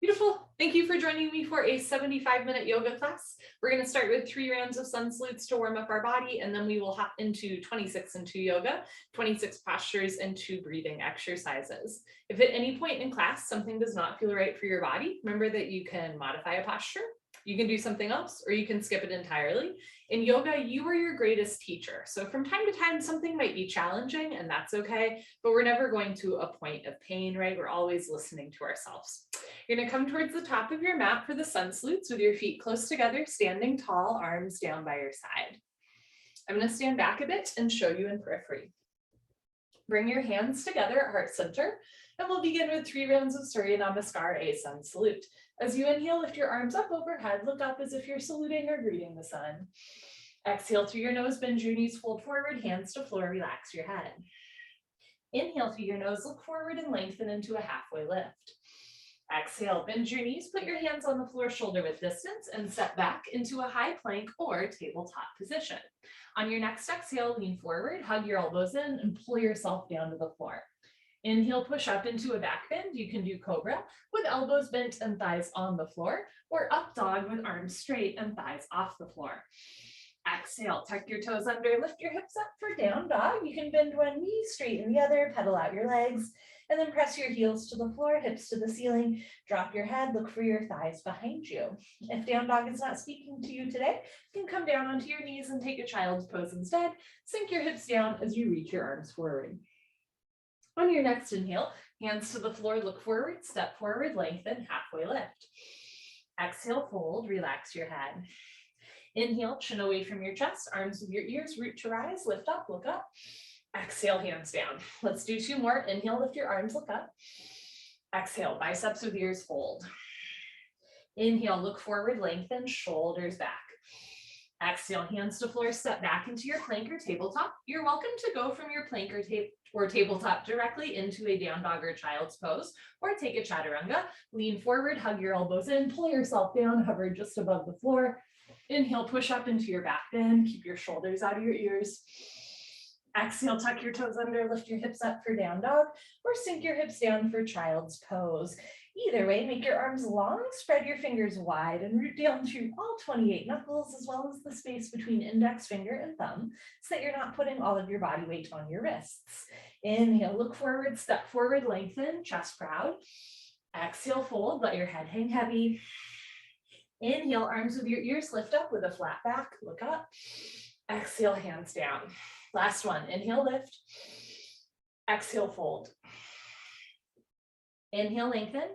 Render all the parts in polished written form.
Beautiful. Thank you for joining me for a 75-minute yoga class. We're going to start with 3 rounds of sun salutes to warm up our body, and then we will hop into 26 and 2 yoga, 26 postures and 2 breathing exercises. If at any point in class something does not feel right for your body, remember that you can modify a posture, you can do something else, or you can skip it entirely. In yoga, you are your greatest teacher. So from time to time, something might be challenging, and that's okay, but we're never going to a point of pain, right? We're always listening to ourselves. You're going to come towards the top of your mat for the sun salutes with your feet close together, standing tall, arms down by your side. I'm going to stand back a bit and show you in periphery. Bring your hands together at heart center, and we'll begin with 3 rounds of Surya Namaskar, a sun salute. As you inhale, lift your arms up overhead, look up as if you're saluting or greeting the sun. Exhale through your nose, bend your knees, fold forward, hands to floor, relax your head. Inhale through your nose, look forward and lengthen into a halfway lift. Exhale, bend your knees, put your hands on the floor shoulder width distance, and step back into a high plank or tabletop position. On your next exhale, lean forward, hug your elbows in, and pull yourself down to the floor. Inhale, push up into a back bend. You can do cobra with elbows bent and thighs on the floor, or up dog with arms straight and thighs off the floor. Exhale, tuck your toes under, lift your hips up for down dog. You can bend one knee, straighten the other, pedal out your legs, and then press your heels to the floor, hips to the ceiling, drop your head, look for your thighs behind you. If down dog is not speaking to you today, you can come down onto your knees and take a child's pose instead. Sink your hips down as you reach your arms forward. On your next inhale, hands to the floor, look forward, step forward, lengthen, halfway lift. Exhale, fold, relax your head. Inhale, chin away from your chest, arms with your ears, root to rise, lift up, look up. Exhale, hands down. Let's do 2 more. Inhale, lift your arms, look up. Exhale, biceps with ears, fold. Inhale, look forward, lengthen, shoulders back. Exhale, hands to floor, step back into your plank or tabletop. You're welcome to go from your plank or tabletop directly into a down dog or child's pose, or take a chaturanga. Lean forward, hug your elbows in, pull yourself down, hover just above the floor. Inhale, push up into your back bend, keep your shoulders out of your ears. Exhale, tuck your toes under, lift your hips up for down dog, or sink your hips down for child's pose. Either way, make your arms long, spread your fingers wide, and root down through all 28 knuckles, as well as the space between index finger and thumb, so that you're not putting all of your body weight on your wrists. Inhale, look forward, step forward, lengthen, chest proud. Exhale, fold, let your head hang heavy. Inhale, arms with your ears, lift up with a flat back, look up. Exhale, hands down. Last one, inhale, lift. Exhale, fold. Inhale, lengthen.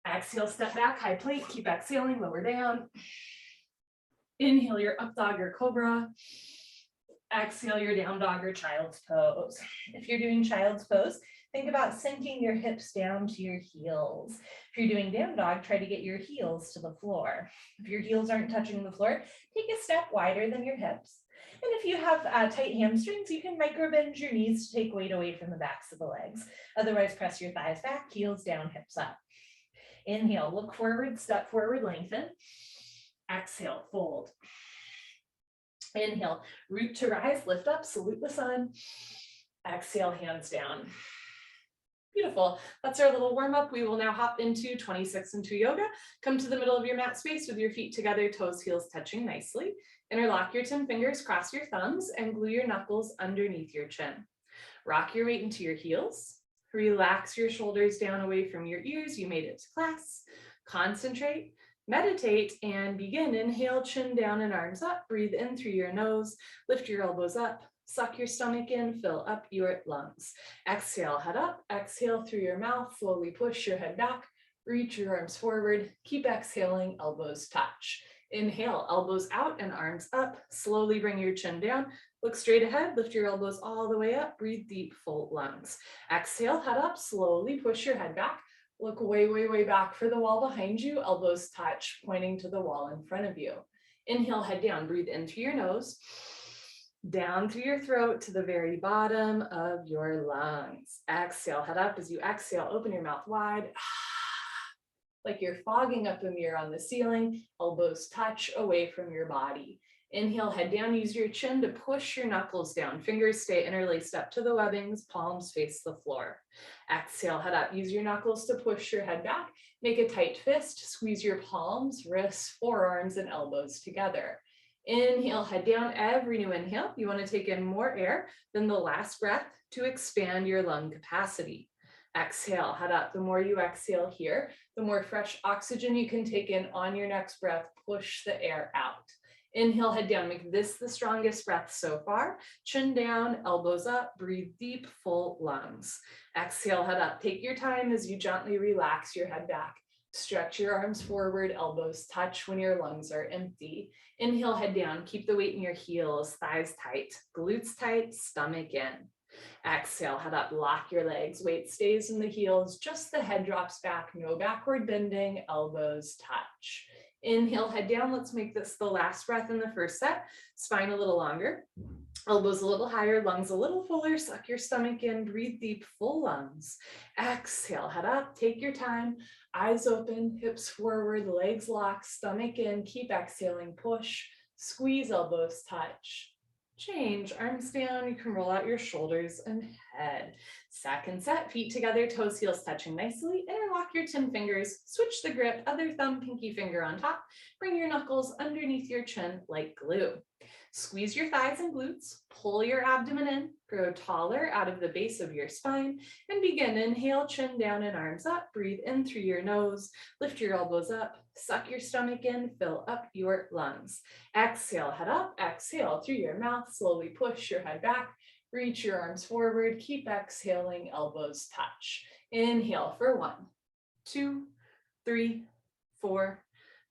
Exhale, step back, high plank, keep exhaling, lower down. Inhale your up dog or cobra. Exhale your down dog or child's pose. If you're doing child's pose, think about sinking your hips down to your heels. If you're doing down dog, try to get your heels to the floor. If your heels aren't touching the floor, take a step wider than your hips. And if you have tight hamstrings, you can micro bend your knees to take weight away from the backs of the legs. Otherwise, press your thighs back, heels down, hips up. Inhale, look forward, step forward, lengthen. Exhale, fold. Inhale, root to rise, lift up, salute the sun. Exhale, hands down. Beautiful. That's our little warm up. We will now hop into 26 and 2 yoga. Come to the middle of your mat space with your feet together, toes, heels touching nicely. Interlock your 10 fingers, cross your thumbs, and glue your knuckles underneath your chin. Rock your weight into your heels. Relax your shoulders down away from your ears. You made it to class. Concentrate, meditate, and begin. Inhale, chin down and arms up. Breathe in through your nose. Lift your elbows up. Suck your stomach in, fill up your lungs. Exhale, head up. Exhale through your mouth. Slowly push your head back. Reach your arms forward. Keep exhaling, elbows touch. Inhale, elbows out and arms up. Slowly bring your chin down. Look straight ahead. Lift your elbows all the way up. Breathe deep, full lungs. Exhale, head up. Slowly push your head back. Look way, way, way back for the wall behind you. Elbows touch, pointing to the wall in front of you. Inhale, head down. Breathe in through your nose. Down through your throat to the very bottom of your lungs. Exhale, head up. As you exhale, open your mouth wide. Like you're fogging up a mirror on the ceiling. Elbows touch away from your body. Inhale, head down, use your chin to push your knuckles down. Fingers stay interlaced up to the webbings, palms face the floor. Exhale, head up, use your knuckles to push your head back. Make a tight fist, squeeze your palms, wrists, forearms, and elbows together. Inhale, head down. Every new inhale, you want to take in more air than the last breath to expand your lung capacity. Exhale, head up. The more you exhale here, the more fresh oxygen you can take in on your next breath. Push the air out. Inhale, head down. Make this the strongest breath so far. Chin down, elbows up, breathe deep, full lungs. Exhale, head up. Take your time as you gently relax your head back. Stretch your arms forward, elbows touch when your lungs are empty. Inhale, head down. Keep the weight in your heels, thighs tight, glutes tight, stomach in. Exhale, head up, lock your legs. Weight stays in the heels, just the head drops back, no backward bending, elbows touch. Inhale, head down. Let's make this the last breath in the first set. Spine a little longer, elbows a little higher, lungs a little fuller. Suck your stomach in, breathe deep, full lungs. Exhale, head up, take your time. Eyes open, hips forward, legs locked, stomach in. Keep exhaling, push, squeeze, elbows touch. Change, arms down, you can roll out your shoulders and head. Second set, feet together, toes, heels touching nicely. Interlock your 10 fingers, switch the grip, other thumb, pinky finger on top. Bring your knuckles underneath your chin like glue. Squeeze your thighs and glutes, pull your abdomen in, grow taller out of the base of your spine, and begin. Inhale, chin down and arms up. Breathe in through your nose, lift your elbows up, suck your stomach in, fill up your lungs. Exhale, head up, exhale through your mouth, slowly push your head back, reach your arms forward, keep exhaling, elbows touch. Inhale for 1, 2, 3, 4,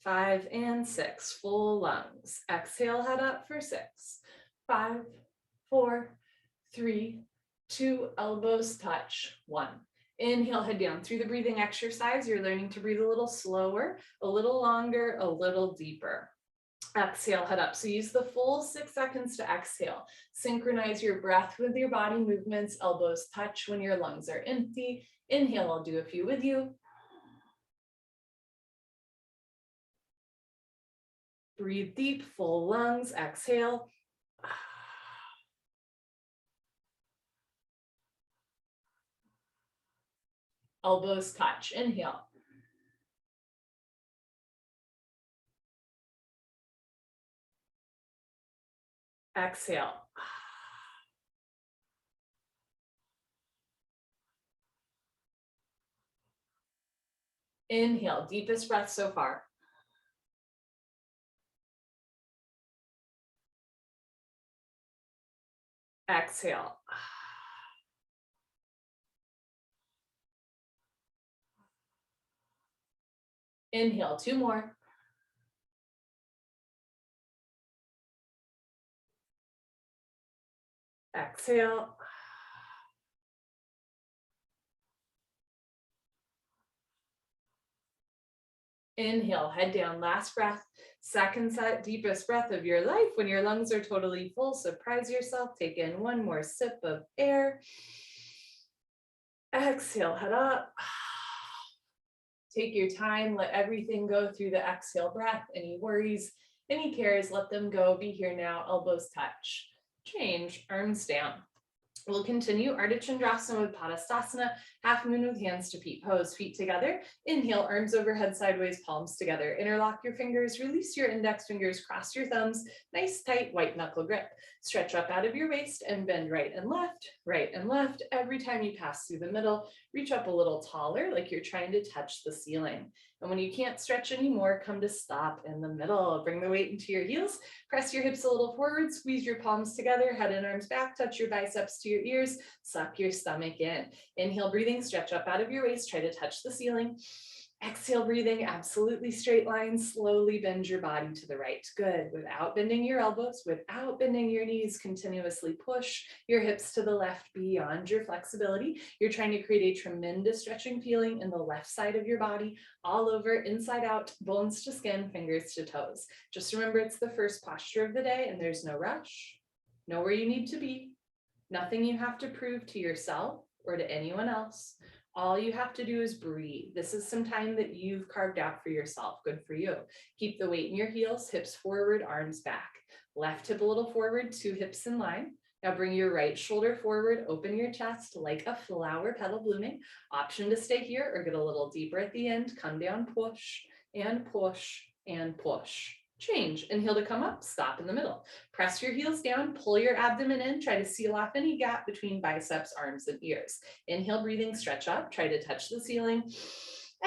5, and 6, full lungs. Exhale, head up for 6, 5, 4, 3, 2, elbows touch, 1. Inhale, head down. Through the breathing exercise, you're learning to breathe a little slower, a little longer, a little deeper. Exhale, head up. So use the full 6 seconds to exhale. Synchronize your breath with your body movements. Elbows touch when your lungs are empty. Inhale, I'll do a few with you. Breathe deep, full lungs. Exhale. Elbows touch. Inhale. Exhale. Inhale, deepest breath so far. Exhale. Inhale, 2 more. Exhale. Inhale, head down, last breath. Second set, deepest breath of your life. When your lungs are totally full, surprise yourself. Take in 1 more sip of air. Exhale, head up. Take your time, let everything go through the exhale breath. Any worries, any cares, let them go. Be here now, elbows touch. Change, arms down. We'll continue Artichomasa with Padasana, half moon with hands to feet pose, feet together. Inhale, arms overhead, sideways, palms together. Interlock your fingers, release your index fingers, cross your thumbs, nice tight white knuckle grip. Stretch up out of your waist and bend right and left. Every time you pass through the middle, reach up a little taller, like you're trying to touch the ceiling. And when you can't stretch anymore, come to stop in the middle. Bring the weight into your heels, press your hips a little forward, squeeze your palms together, head and arms back, touch your biceps to your ears, suck your stomach in. Inhale, breathing, stretch up out of your waist, try to touch the ceiling. Exhale, breathing, absolutely straight line, slowly bend your body to the right. Good, without bending your elbows, without bending your knees, continuously push your hips to the left beyond your flexibility. You're trying to create a tremendous stretching feeling in the left side of your body, all over, inside out, bones to skin, fingers to toes. Just remember, it's the first posture of the day and there's no rush. Know where you need to be. Nothing you have to prove to yourself or to anyone else. All you have to do is breathe. This is some time that you've carved out for yourself. Good for you. Keep the weight in your heels, hips forward, arms back. Left hip a little forward, 2 hips in line. Now bring your right shoulder forward, open your chest like a flower petal blooming. Option to stay here or get a little deeper at the end. Come down, push and push and push. Change. Inhale to come up, stop in the middle. Press your heels down, pull your abdomen in, try to seal off any gap between biceps, arms, and ears. Inhale, breathing, stretch up, try to touch the ceiling.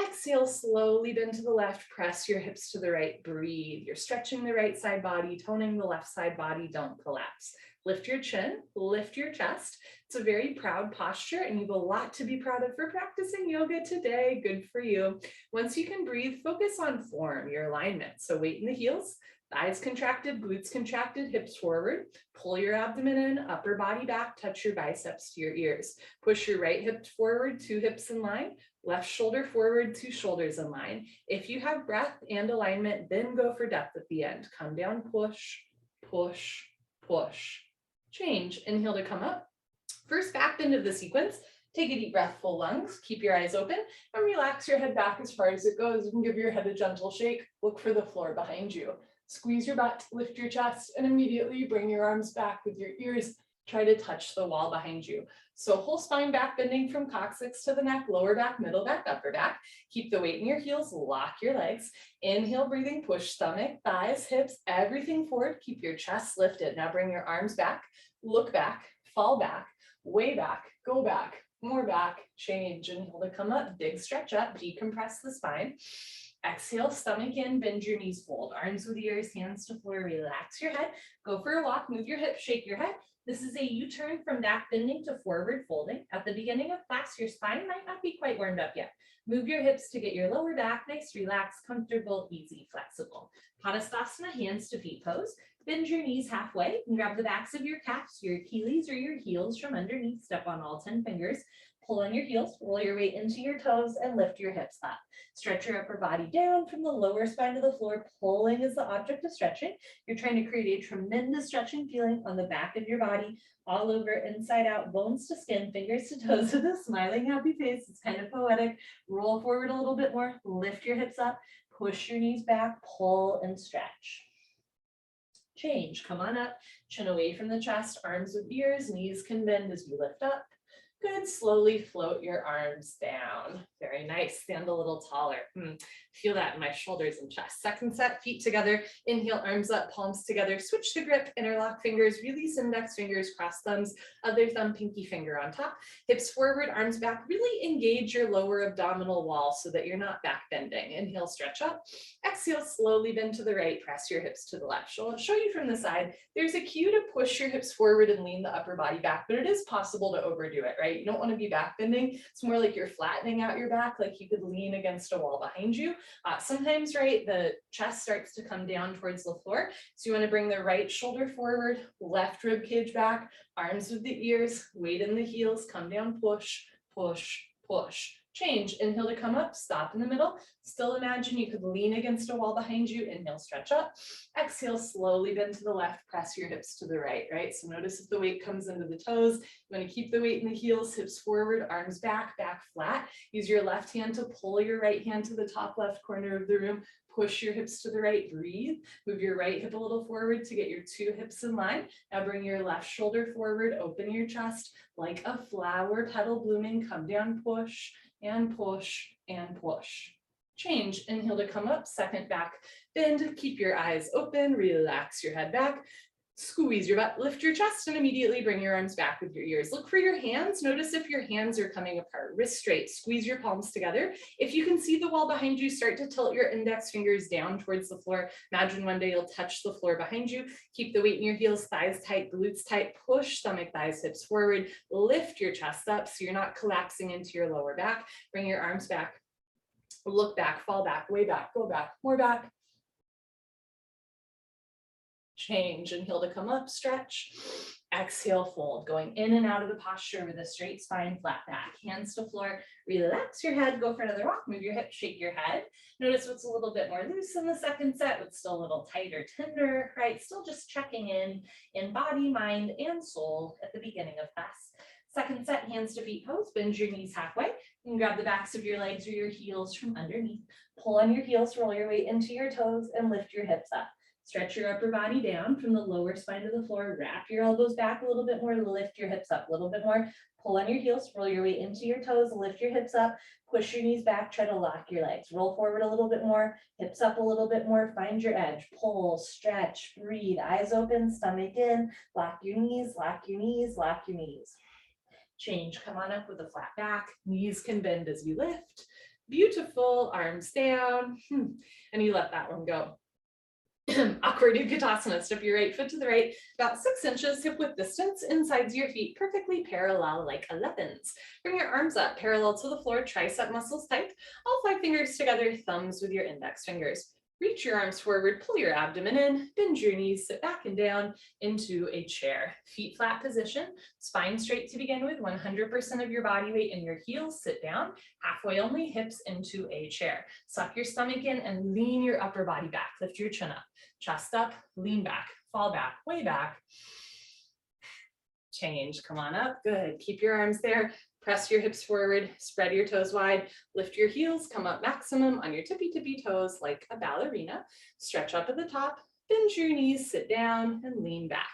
Exhale, slowly bend to the left, press your hips to the right, breathe. You're stretching the right side body, toning the left side body, don't collapse. Lift your chin, lift your chest. It's a very proud posture and you have a lot to be proud of for practicing yoga today. Good for you. Once you can breathe, focus on form, your alignment. So weight in the heels, thighs contracted, glutes contracted, hips forward. Pull your abdomen in, upper body back, touch your biceps to your ears. Push your right hip forward, 2 hips in line. Left shoulder forward, 2 shoulders in line. If you have breath and alignment, then go for depth at the end. Come down, push, push, push. Change. Inhale to come up. First back bend of the sequence. Take a deep breath, full lungs. Keep your eyes open and relax your head back as far as it goes. You can give your head a gentle shake. Look for the floor behind you. Squeeze your butt, lift your chest, and immediately bring your arms back with your ears. Try to touch the wall behind you. So whole spine back bending from coccyx to the neck, lower back, middle back, upper back. Keep the weight in your heels, lock your legs. Inhale, breathing, push stomach, thighs, hips, everything forward. Keep your chest lifted. Now bring your arms back, look back, fall back, way back, go back, more back, change. Inhale to come up, big stretch up, decompress the spine. Exhale, stomach in, bend your knees, fold. Arms with ears, hands to floor, relax your head. Go for a walk, move your hips, shake your head. This is a U-turn from back bending to forward folding. At the beginning of class, your spine might not be quite warmed up yet. Move your hips to get your lower back nice, relaxed, comfortable, easy, flexible. Padasana, hands to feet pose. Bend your knees halfway and grab the backs of your calves, your Achilles or your heels from underneath. Step on all 10 fingers. Pull on your heels, roll your weight into your toes and lift your hips up. Stretch your upper body down from the lower spine to the floor. Pulling is the object of stretching. You're trying to create a tremendous stretching feeling on the back of your body, all over, inside out, bones to skin, fingers to toes with a smiling, happy face. It's kind of poetic. Roll forward a little bit more, lift your hips up, push your knees back, pull and stretch. Change, come on up, chin away from the chest, arms with ears, knees can bend as you lift up. Good, slowly float your arms down. Very nice, stand a little taller. Feel that in my shoulders and chest. Second set, feet together, inhale, arms up, palms together, switch to grip, interlock fingers, release index fingers, cross thumbs, other thumb, pinky finger on top, hips forward, arms back, really engage your lower abdominal wall so that you're not back bending. Inhale, stretch up, exhale, slowly bend to the right, press your hips to the left. So I'll show you from the side. There's a cue to push your hips forward and lean the upper body back, but it is possible to overdo it, right? You don't want to be back bending. It's more like you're flattening out your back, like you could lean against a wall behind you. Sometimes, right, the chest starts to come down towards the floor. So you want to bring the right shoulder forward, left rib cage back, arms with the ears, weight in the heels, come down, push, push, push. Change, inhale to come up, stop in the middle. Still imagine you could lean against a wall behind you. Inhale, stretch up. Exhale, slowly bend to the left, press your hips to the right, right? So notice if the weight comes into the toes. You want to keep the weight in the heels, hips forward, arms back, back flat. Use your left hand to pull your right hand to the top left corner of the room. Push your hips to the right, breathe. Move your right hip a little forward to get your 2 hips in line. Now bring your left shoulder forward, open your chest like a flower petal blooming. Come down, push and push and push. Change, inhale to come up, second back bend, keep your eyes open, relax your head back. Squeeze your butt, lift your chest, and immediately bring your arms back with your ears. Look for your hands. Notice if your hands are coming apart. Wrist straight, squeeze your palms together. If you can see the wall behind you, start to tilt your index fingers down towards the floor. Imagine one day you'll touch the floor behind you. Keep the weight in your heels, thighs tight, glutes tight. Push stomach, thighs, hips forward. Lift your chest up so you're not collapsing into your lower back. Bring your arms back. Look back, fall back, way back, go back, more back. Change, inhale to come up, stretch, exhale, fold, going in and out of the posture with a straight spine, flat back, hands to floor, relax your head, go for another walk, move your hips, shake your head. Notice what's a little bit more loose in the second set, what's still a little tighter, tender, right? Still just checking in body, mind, and soul at the beginning of class. Second set, hands to feet pose, bend your knees halfway. You can grab the backs of your legs or your heels from underneath. Pull on your heels, roll your weight into your toes, and lift your hips up. Stretch your upper body down from the lower spine to the floor. Wrap your elbows back a little bit more. Lift your hips up a little bit more. Pull on your heels. Roll your weight into your toes. Lift your hips up. Push your knees back. Try to lock your legs. Roll forward a little bit more. Hips up a little bit more. Find your edge. Pull, stretch, breathe. Eyes open, stomach in. Lock your knees, lock your knees, lock your knees. Change. Come on up with a flat back. Knees can bend as you lift. Beautiful. Arms down. And you let that one go. Awkward Utkatasana. Step your right foot to the right, about 6 inches hip width distance, insides your feet perfectly parallel like 11s. Bring your arms up parallel to the floor, tricep muscles tight, all 5 fingers together, thumbs with your index fingers. Reach your arms forward, pull your abdomen in, bend your knees, sit back and down into a chair. Feet flat position, spine straight to begin with, 100% of your body weight in your heels, sit down, halfway only, hips into a chair. Suck your stomach in and lean your upper body back, lift your chin up, chest up, lean back, fall back, way back. Change, come on up, good. Keep your arms there. Press your hips forward, spread your toes wide, lift your heels, come up maximum on your tippy toes like a ballerina. Stretch up at the top, bend your knees, sit down and lean back.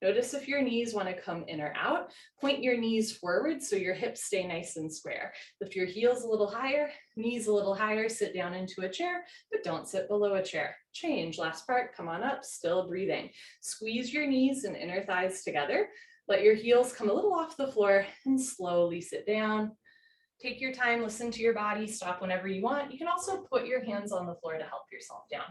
Notice if your knees want to come in or out. Point your knees forward so your hips stay nice and square. Lift your heels a little higher, knees a little higher, sit down into a chair, but don't sit below a chair. Change, last part, come on up, still breathing. Squeeze your knees and inner thighs together. Let your heels come a little off the floor and slowly sit down. Take your time, listen to your body, stop whenever you want. You can also put your hands on the floor to help yourself down.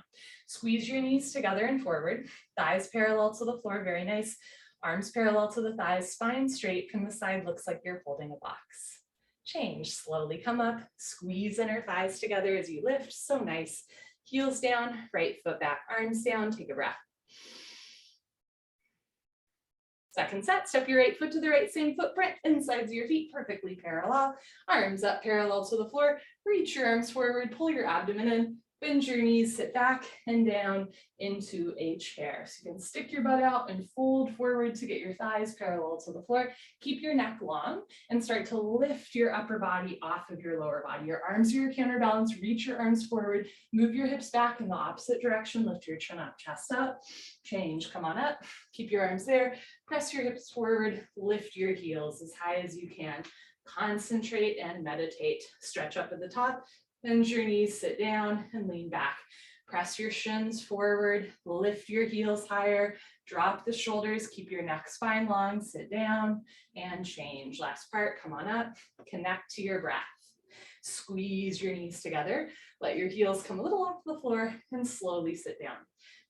Squeeze your knees together and forward, thighs parallel to the floor, very nice. Arms parallel to the thighs, spine straight from the side, looks like you're holding a box. Change, slowly come up, squeeze inner thighs together as you lift, so nice. Heels down, right foot back, arms down, take a breath. Second set, step your right foot to the right, same footprint, insides of your feet, perfectly parallel. Arms up parallel to the floor, reach your arms forward, pull your abdomen in, bend your knees, sit back and down into a chair. So you can stick your butt out and fold forward to get your thighs parallel to the floor. Keep your neck long and start to lift your upper body off of your lower body. Your arms are your counterbalance, reach your arms forward, move your hips back in the opposite direction, lift your chin up, chest up, change, come on up, keep your arms there, press your hips forward, lift your heels as high as you can. Concentrate and meditate. Stretch up at the top, bend your knees, sit down and lean back. Press your shins forward, lift your heels higher, drop the shoulders, keep your neck spine long, sit down and change. Last part, come on up, connect to your breath. Squeeze your knees together, let your heels come a little off the floor and slowly sit down.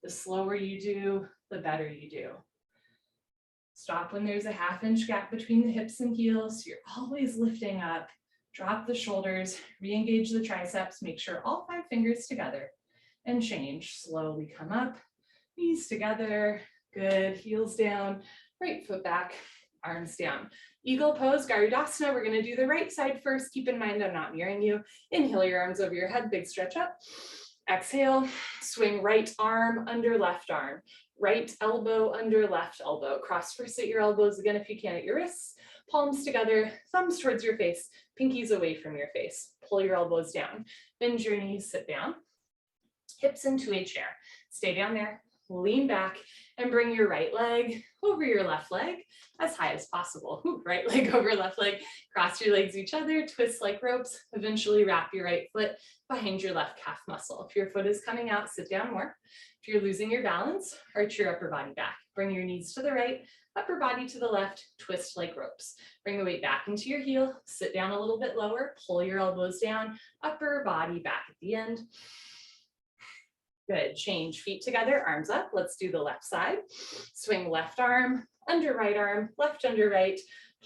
The slower you do, the better you do. Stop when there's a ½ inch gap between the hips and heels. You're always lifting up. Drop the shoulders, re-engage the triceps, make sure all 5 fingers together and change. Slowly come up, knees together, good, heels down, right foot back, arms down. Eagle pose, Garudasana. We're gonna do the right side first. Keep in mind I'm not mirroring you. Inhale your arms over your head, big stretch up. Exhale, swing right arm under left arm. Right elbow under left elbow. Cross first at your elbows again if you can at your wrists. Palms together, thumbs towards your face, pinkies away from your face. Pull your elbows down. Bend your knees, sit down. Hips into a chair. Stay down there, lean back, and bring your right leg over your left leg as high as possible. Ooh, right leg over left leg. Cross your legs each other, twist like ropes. Eventually wrap your right foot behind your left calf muscle. If your foot is coming out, sit down more. If you're losing your balance, arch your upper body back. Bring your knees to the right, upper body to the left, twist like ropes. Bring the weight back into your heel, sit down a little bit lower, pull your elbows down, upper body back at the end. Good, change, feet together, arms up. Let's do the left side. Swing left arm, under right arm, left under right,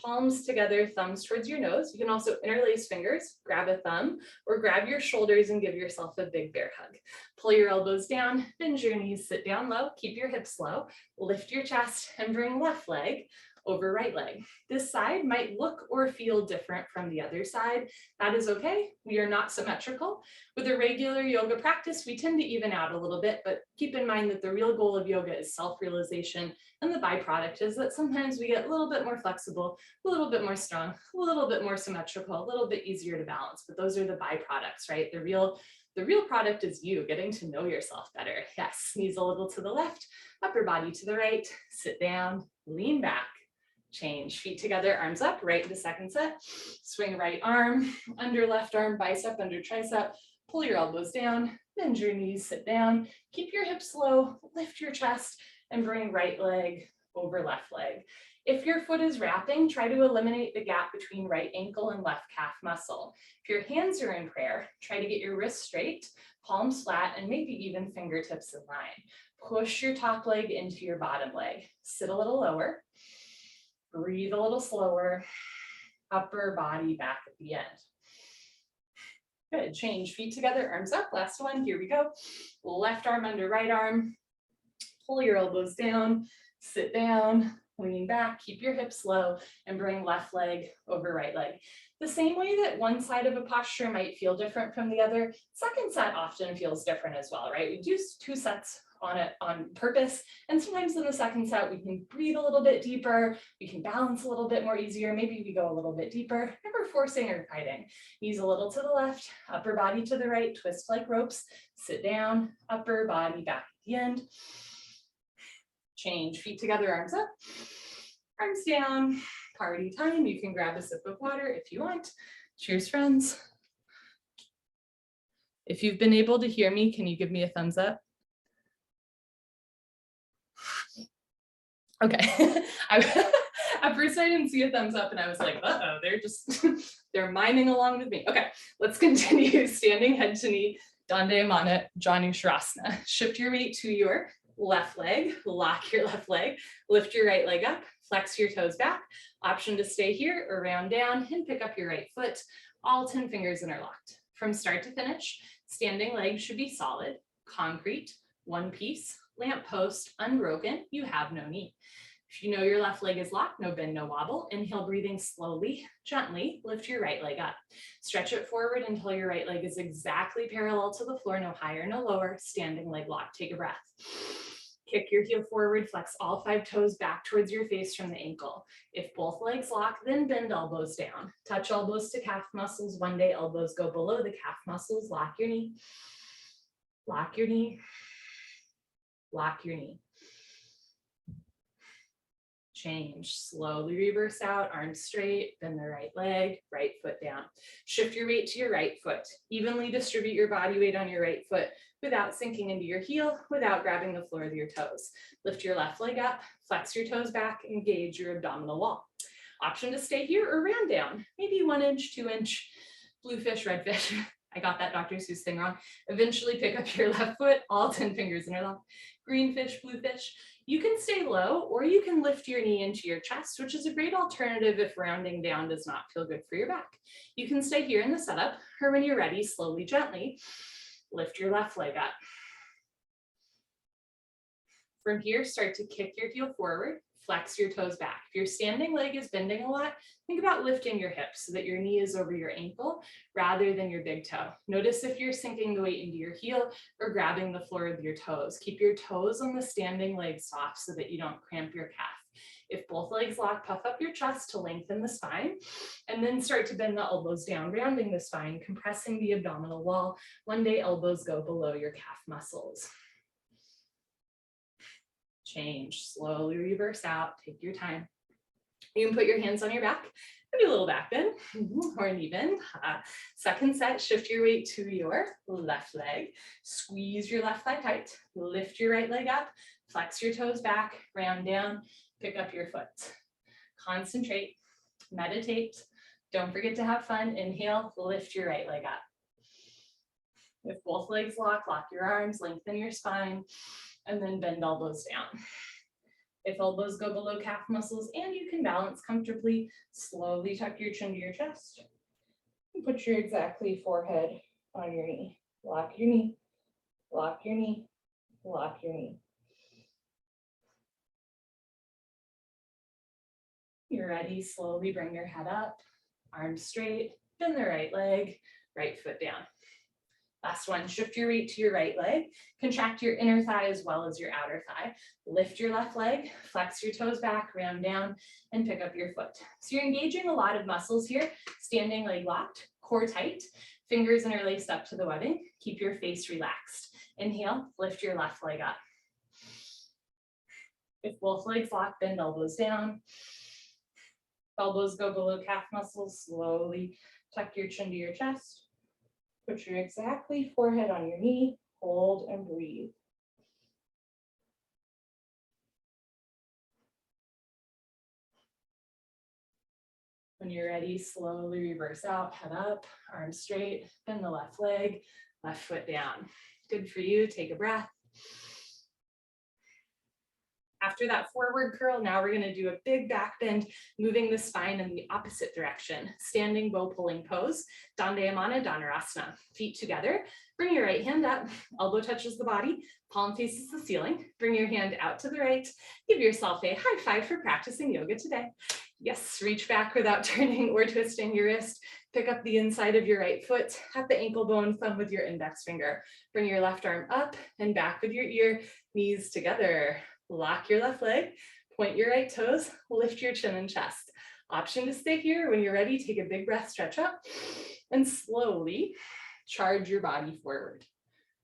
palms together, thumbs towards your nose. You can also interlace fingers, grab a thumb, or grab your shoulders and give yourself a big bear hug. Pull your elbows down, bend your knees, sit down low, keep your hips low, lift your chest and bring left leg over right leg. This side might look or feel different from the other side. That is okay. We are not symmetrical. With a regular yoga practice, we tend to even out a little bit, but keep in mind that the real goal of yoga is self-realization, and the byproduct is that sometimes we get a little bit more flexible, a little bit more strong, a little bit more symmetrical, a little bit easier to balance, but those are the byproducts, right? The real The real product is you getting to know yourself better. Yes, knees a little to the left, upper body to the right, sit down, lean back, change, feet together, arms up, right into second set. Swing right arm, under left arm, bicep, under tricep, pull your elbows down, bend your knees, sit down, keep your hips low, lift your chest, and bring right leg over left leg. If your foot is wrapping, try to eliminate the gap between right ankle and left calf muscle. If your hands are in prayer, try to get your wrists straight, palms flat, and maybe even fingertips in line. Push your top leg into your bottom leg. Sit a little lower. Breathe a little slower. Upper body back at the end. Good, change, feet together, arms up. Last one, here we go. Left arm under right arm. Pull your elbows down, sit down, lean back, keep your hips low, and bring left leg over right leg. The same way that one side of a posture might feel different from the other, second set often feels different as well, right? We do 2 sets on purpose, and sometimes in the second set we can breathe a little bit deeper, we can balance a little bit more easier, maybe we go a little bit deeper, never forcing or fighting. Knees a little to the left, upper body to the right, twist like ropes, sit down, upper body back at the end. Change, feet together, arms up, arms down, party time. You can grab a sip of water if you want. Cheers, friends. If you've been able to hear me, can you give me a thumbs up? Okay. At first I didn't see a thumbs up and I was like, uh-oh, they're miming along with me. Okay, let's continue. Standing head to knee, Dandayamana, Janushrasana. Shift your weight to your left leg, lock your left leg, lift your right leg up, flex your toes back. Option to stay here or round down and pick up your right foot. All 10 fingers interlocked. From start to finish, standing leg should be solid, concrete, one piece, lamp post, unbroken, you have no knee. If you know your left leg is locked, no bend, no wobble. Inhale, breathing slowly, gently, lift your right leg up. Stretch it forward until your right leg is exactly parallel to the floor, no higher, no lower, standing leg lock. Take a breath. Kick your heel forward, flex all 5 toes back towards your face from the ankle. If both legs lock, then bend elbows down. Touch elbows to calf muscles. One day elbows go below the calf muscles. Lock your knee. Lock your knee. Lock your knee. Change, slowly reverse out, arms straight, bend the right leg, right foot down. Shift your weight to your right foot. Evenly distribute your body weight on your right foot without sinking into your heel, without grabbing the floor with your toes. Lift your left leg up, flex your toes back, engage your abdominal wall. Option to stay here or round down, maybe 1 inch, 2 inch, blue fish, red fish. I got that Dr. Seuss thing wrong. Eventually pick up your left foot, all 10 fingers interlocked. Green fish, blue fish. You can stay low or you can lift your knee into your chest, which is a great alternative if rounding down does not feel good for your back. You can stay here in the setup, or when you're ready, slowly, gently, lift your left leg up. From here, start to kick your heel forward, flex your toes back. If your standing leg is bending a lot, think about lifting your hips so that your knee is over your ankle rather than your big toe. Notice if you're sinking the weight into your heel or grabbing the floor with your toes. Keep your toes on the standing leg soft so that you don't cramp your calf. If both legs lock, puff up your chest to lengthen the spine, and then start to bend the elbows down, rounding the spine, compressing the abdominal wall. One day elbows go below your calf muscles. Change, slowly reverse out, take your time. You can put your hands on your back and do a little back bend or knee bend. Second set, shift your weight to your left leg. Squeeze your left thigh tight, lift your right leg up, flex your toes back, round down, pick up your foot. Concentrate, meditate. Don't forget to have fun. Inhale, lift your right leg up. If both legs lock, lock your arms, lengthen your spine, and then bend elbows down. If elbows go below calf muscles and you can balance comfortably, slowly tuck your chin to your chest and put your exactly forehead on your knee. Lock your knee, lock your knee, lock your knee. You're ready, slowly bring your head up, arms straight, bend the right leg, right foot down. Last one, shift your weight to your right leg, contract your inner thigh as well as your outer thigh. Lift your left leg, flex your toes back, round down, and pick up your foot. So you're engaging a lot of muscles here, standing leg locked, core tight. Fingers interlaced up to the webbing. Keep your face relaxed. Inhale, lift your left leg up. If both legs lock, bend elbows down. Elbows go below calf muscles. Slowly tuck your chin to your chest. Put your exactly forehead on your knee. Hold and breathe. When you're ready, slowly reverse out, head up, arms straight, bend the left leg, left foot down. Good for you. Take a breath. After that forward curl, now we're going to do a big back bend, moving the spine in the opposite direction. Standing bow pulling pose, Dandayamana Dhanurasana. Feet together. Bring your right hand up, elbow touches the body, palm faces the ceiling. Bring your hand out to the right. Give yourself a high five for practicing yoga today. Yes, reach back without turning or twisting your wrist. Pick up the inside of your right foot at the ankle bone, thumb with your index finger. Bring your left arm up and back with your ear, knees together. Lock your left leg, point your right toes, lift your chin and chest. Option to stay here. When you're ready, take a big breath, stretch up, and slowly charge your body forward.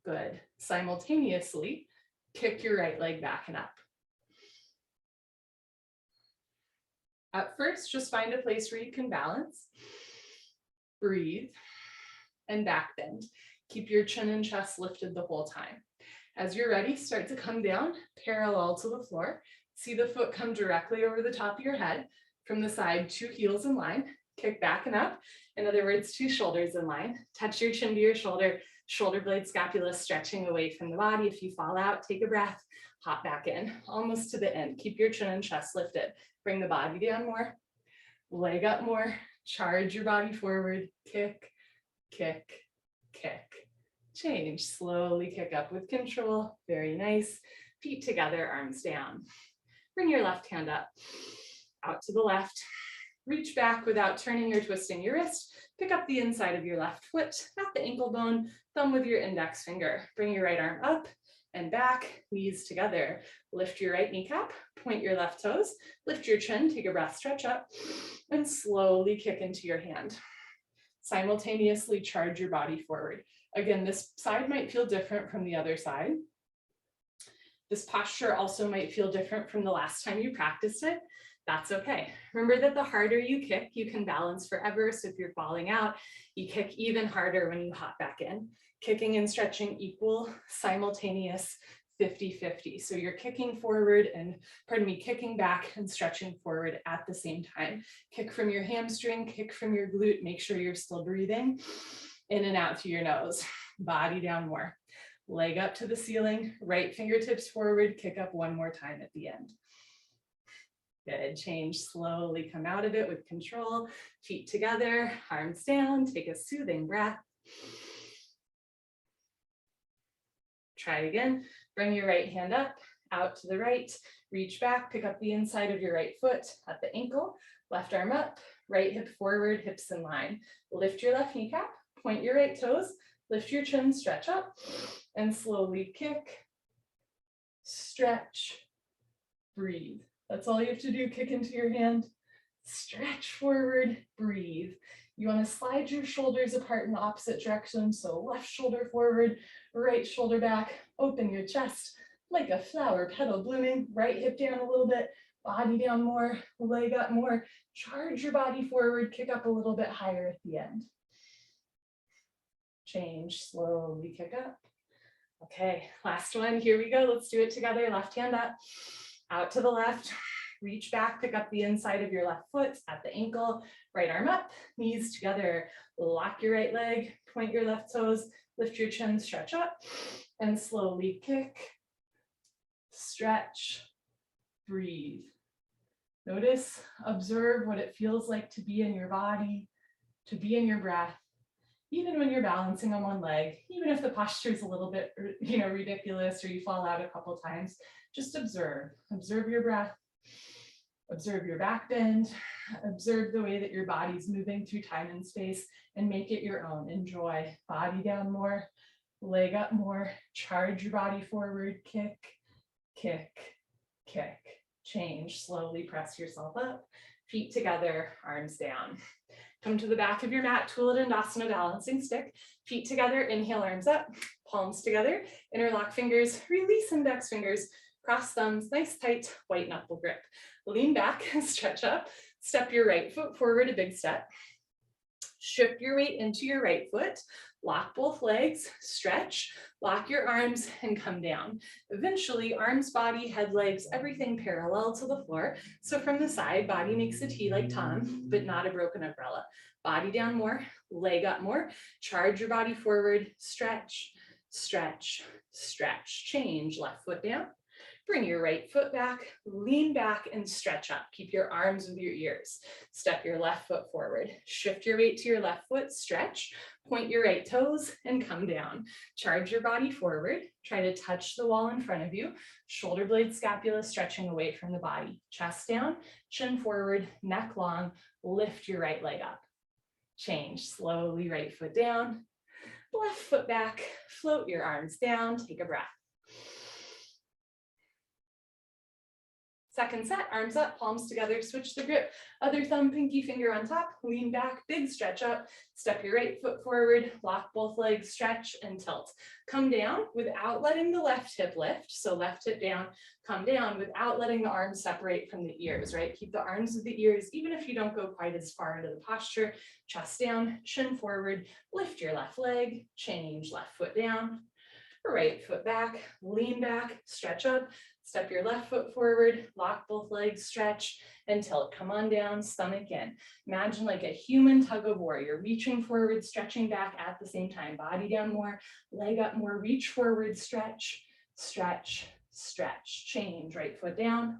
Good. Simultaneously, kick your right leg back and up. At first, just find a place where you can balance. Breathe and back bend. Keep your chin and chest lifted the whole time. As you're ready, start to come down parallel to the floor. See the foot come directly over the top of your head. From the side, 2 heels in line. Kick back and up. In other words, 2 shoulders in line. Touch your chin to your shoulder blade scapula stretching away from the body. If you fall out, take a breath, hop back in, almost to the end. Keep your chin and chest lifted. Bring the body down more, leg up more, charge your body forward, kick, kick, kick. Change, slowly kick up with control. Very nice. Feet together, arms down. Bring your left hand up, out to the left. Reach back without turning or twisting your wrist. Pick up the inside of your left foot at the ankle bone, thumb with your index finger. Bring your right arm up and back, knees together. Lift your right kneecap, point your left toes, lift your chin, take a breath, stretch up, and slowly kick into your hand. Simultaneously charge your body forward. Again, this side might feel different from the other side. This posture also might feel different from the last time you practiced it. That's okay. Remember that the harder you kick, you can balance forever. So if you're falling out, you kick even harder when you hop back in. Kicking and stretching equal, simultaneous, 50-50. So you're kicking forward and, kicking back and stretching forward at the same time. Kick from your hamstring, kick from your glute. Make sure you're still breathing. In and out through your nose, body down more. Leg up to the ceiling, right fingertips forward, kick up one more time at the end. Good, change, slowly come out of it with control. Feet together, arms down, take a soothing breath. Try again, bring your right hand up, out to the right, reach back, pick up the inside of your right foot at the ankle, left arm up, right hip forward, hips in line. Lift your left kneecap. Point your right toes, lift your chin, stretch up, and slowly kick, stretch, breathe. That's all you have to do, kick into your hand, stretch forward, breathe. You want to slide your shoulders apart in the opposite direction, so left shoulder forward, right shoulder back, open your chest like a flower petal blooming, right hip down a little bit, body down more, leg up more, charge your body forward, kick up a little bit higher at the end. Change, slowly kick up. Okay, last one, here we go. Let's do it together. Left hand up, out to the left, reach back, pick up the inside of your left foot at the ankle, right arm up, knees together, lock your right leg, point your left toes, lift your chin, stretch up, and slowly kick, stretch, breathe. Notice, observe what it feels like to be in your body, to be in your breath. Even when you're balancing on one leg, even if the posture is a little bit, ridiculous or you fall out a couple times, just observe your breath, observe your back bend, observe the way that your body's moving through time and space and make it your own. Enjoy. Body down more, leg up more, charge your body forward, kick, kick, kick. Change, slowly press yourself up. feet together, arms down. Come to the back of your mat, tool Dandasana balancing stick, feet together, inhale, arms up, palms together, interlock fingers, release index fingers, cross thumbs, nice tight white knuckle grip. Lean back and stretch up, step your right foot forward, a big step. Shift your weight into your right foot, lock both legs, stretch, lock your arms and come down. Eventually, arms, body, head, legs, everything parallel to the floor. So from the side, body makes a T like Tom, but not a broken umbrella. Body down more, leg up more, charge your body forward, stretch, stretch, stretch, change, left foot down. Bring your right foot back, lean back and stretch up. Keep your arms with your ears. Step your left foot forward. Shift your weight to your left foot, stretch, point your right toes and come down. Charge your body forward. Try to touch the wall in front of you. Shoulder blade, scapula stretching away from the body. Chest down, chin forward, neck long. Lift your right leg up. Change slowly, right foot down, left foot back, float your arms down, take a breath. Second set, arms up, palms together, switch the grip, other thumb, pinky finger on top, lean back, big stretch up, step your right foot forward, lock both legs, stretch and tilt. Come down without letting the left hip lift, so left hip down, come down without letting the arms separate from the ears, right? Keep the arms with the ears, even if you don't go quite as far into the posture, chest down, chin forward, lift your left leg, change left foot down, right foot back, lean back, stretch up, step your left foot forward, lock both legs, stretch and tilt. Come on down, stomach in. Imagine like a human tug of war. You're reaching forward, stretching back at the same time. Body down more, leg up more, reach forward, stretch, stretch, stretch. Change, right foot down.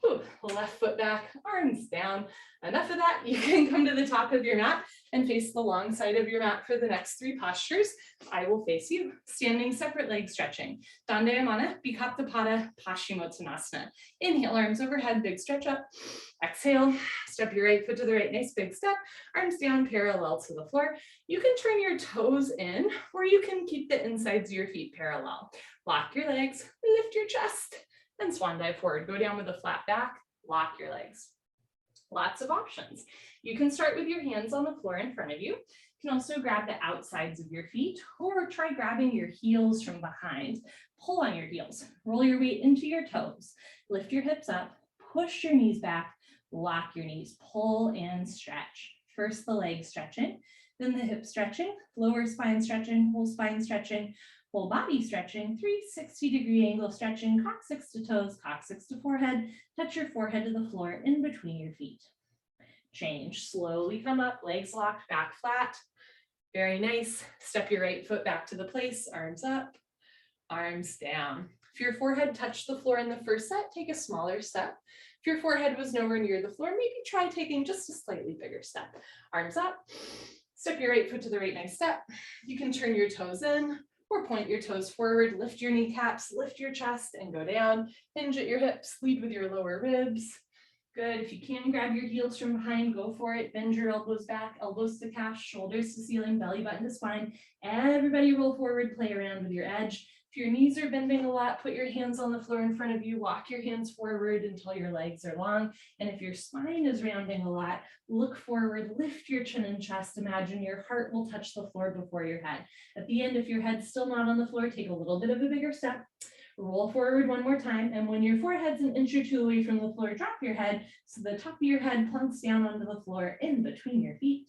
Ooh, left foot back, arms down. Enough of that. You can come to the top of your mat and face the long side of your mat for the next three postures. I will face you, standing separate leg stretching. Dandayamana, Bikram, Paschimottanasana. Inhale, arms overhead, big stretch up. Exhale, step your right foot to the right, nice big step. Arms down, parallel to the floor. You can turn your toes in, or you can keep the insides of your feet parallel. Lock your legs, lift your chest, and swan dive forward. Go down with a flat back, lock your legs. Lots of options. You can start with your hands on the floor in front of you. You can also grab the outsides of your feet or try grabbing your heels from behind. Pull on your heels, roll your weight into your toes, lift your hips up, push your knees back, lock your knees, pull and stretch. First the leg stretching, then the hip stretching, lower spine stretching, whole spine stretching, whole body stretching, 360-degree angle stretching, coccyx to toes, coccyx to forehead, touch your forehead to the floor in between your feet. Change, slowly come up, legs locked, back flat. Very nice. Step your right foot back to the place, arms up, arms down. If your forehead touched the floor in the first set, take a smaller step. If your forehead was nowhere near the floor, maybe try taking just a slightly bigger step. Arms up, step your right foot to the right, nice step. You can turn your toes in, or point your toes forward, lift your kneecaps, lift your chest and go down, hinge at your hips, lead with your lower ribs. Good, if you can grab your heels from behind, go for it. Bend your elbows back, elbows to calf, shoulders to ceiling, belly button to spine. Everybody roll forward, play around with your edge. If your knees are bending a lot, put your hands on the floor in front of you, walk your hands forward until your legs are long. And if your spine is rounding a lot, look forward, lift your chin and chest. Imagine your heart will touch the floor before your head. At the end, if your head's still not on the floor, take a little bit of a bigger step. Roll forward one more time, and when your forehead's an inch or two away from the floor, drop your head so the top of your head plunks down onto the floor in between your feet.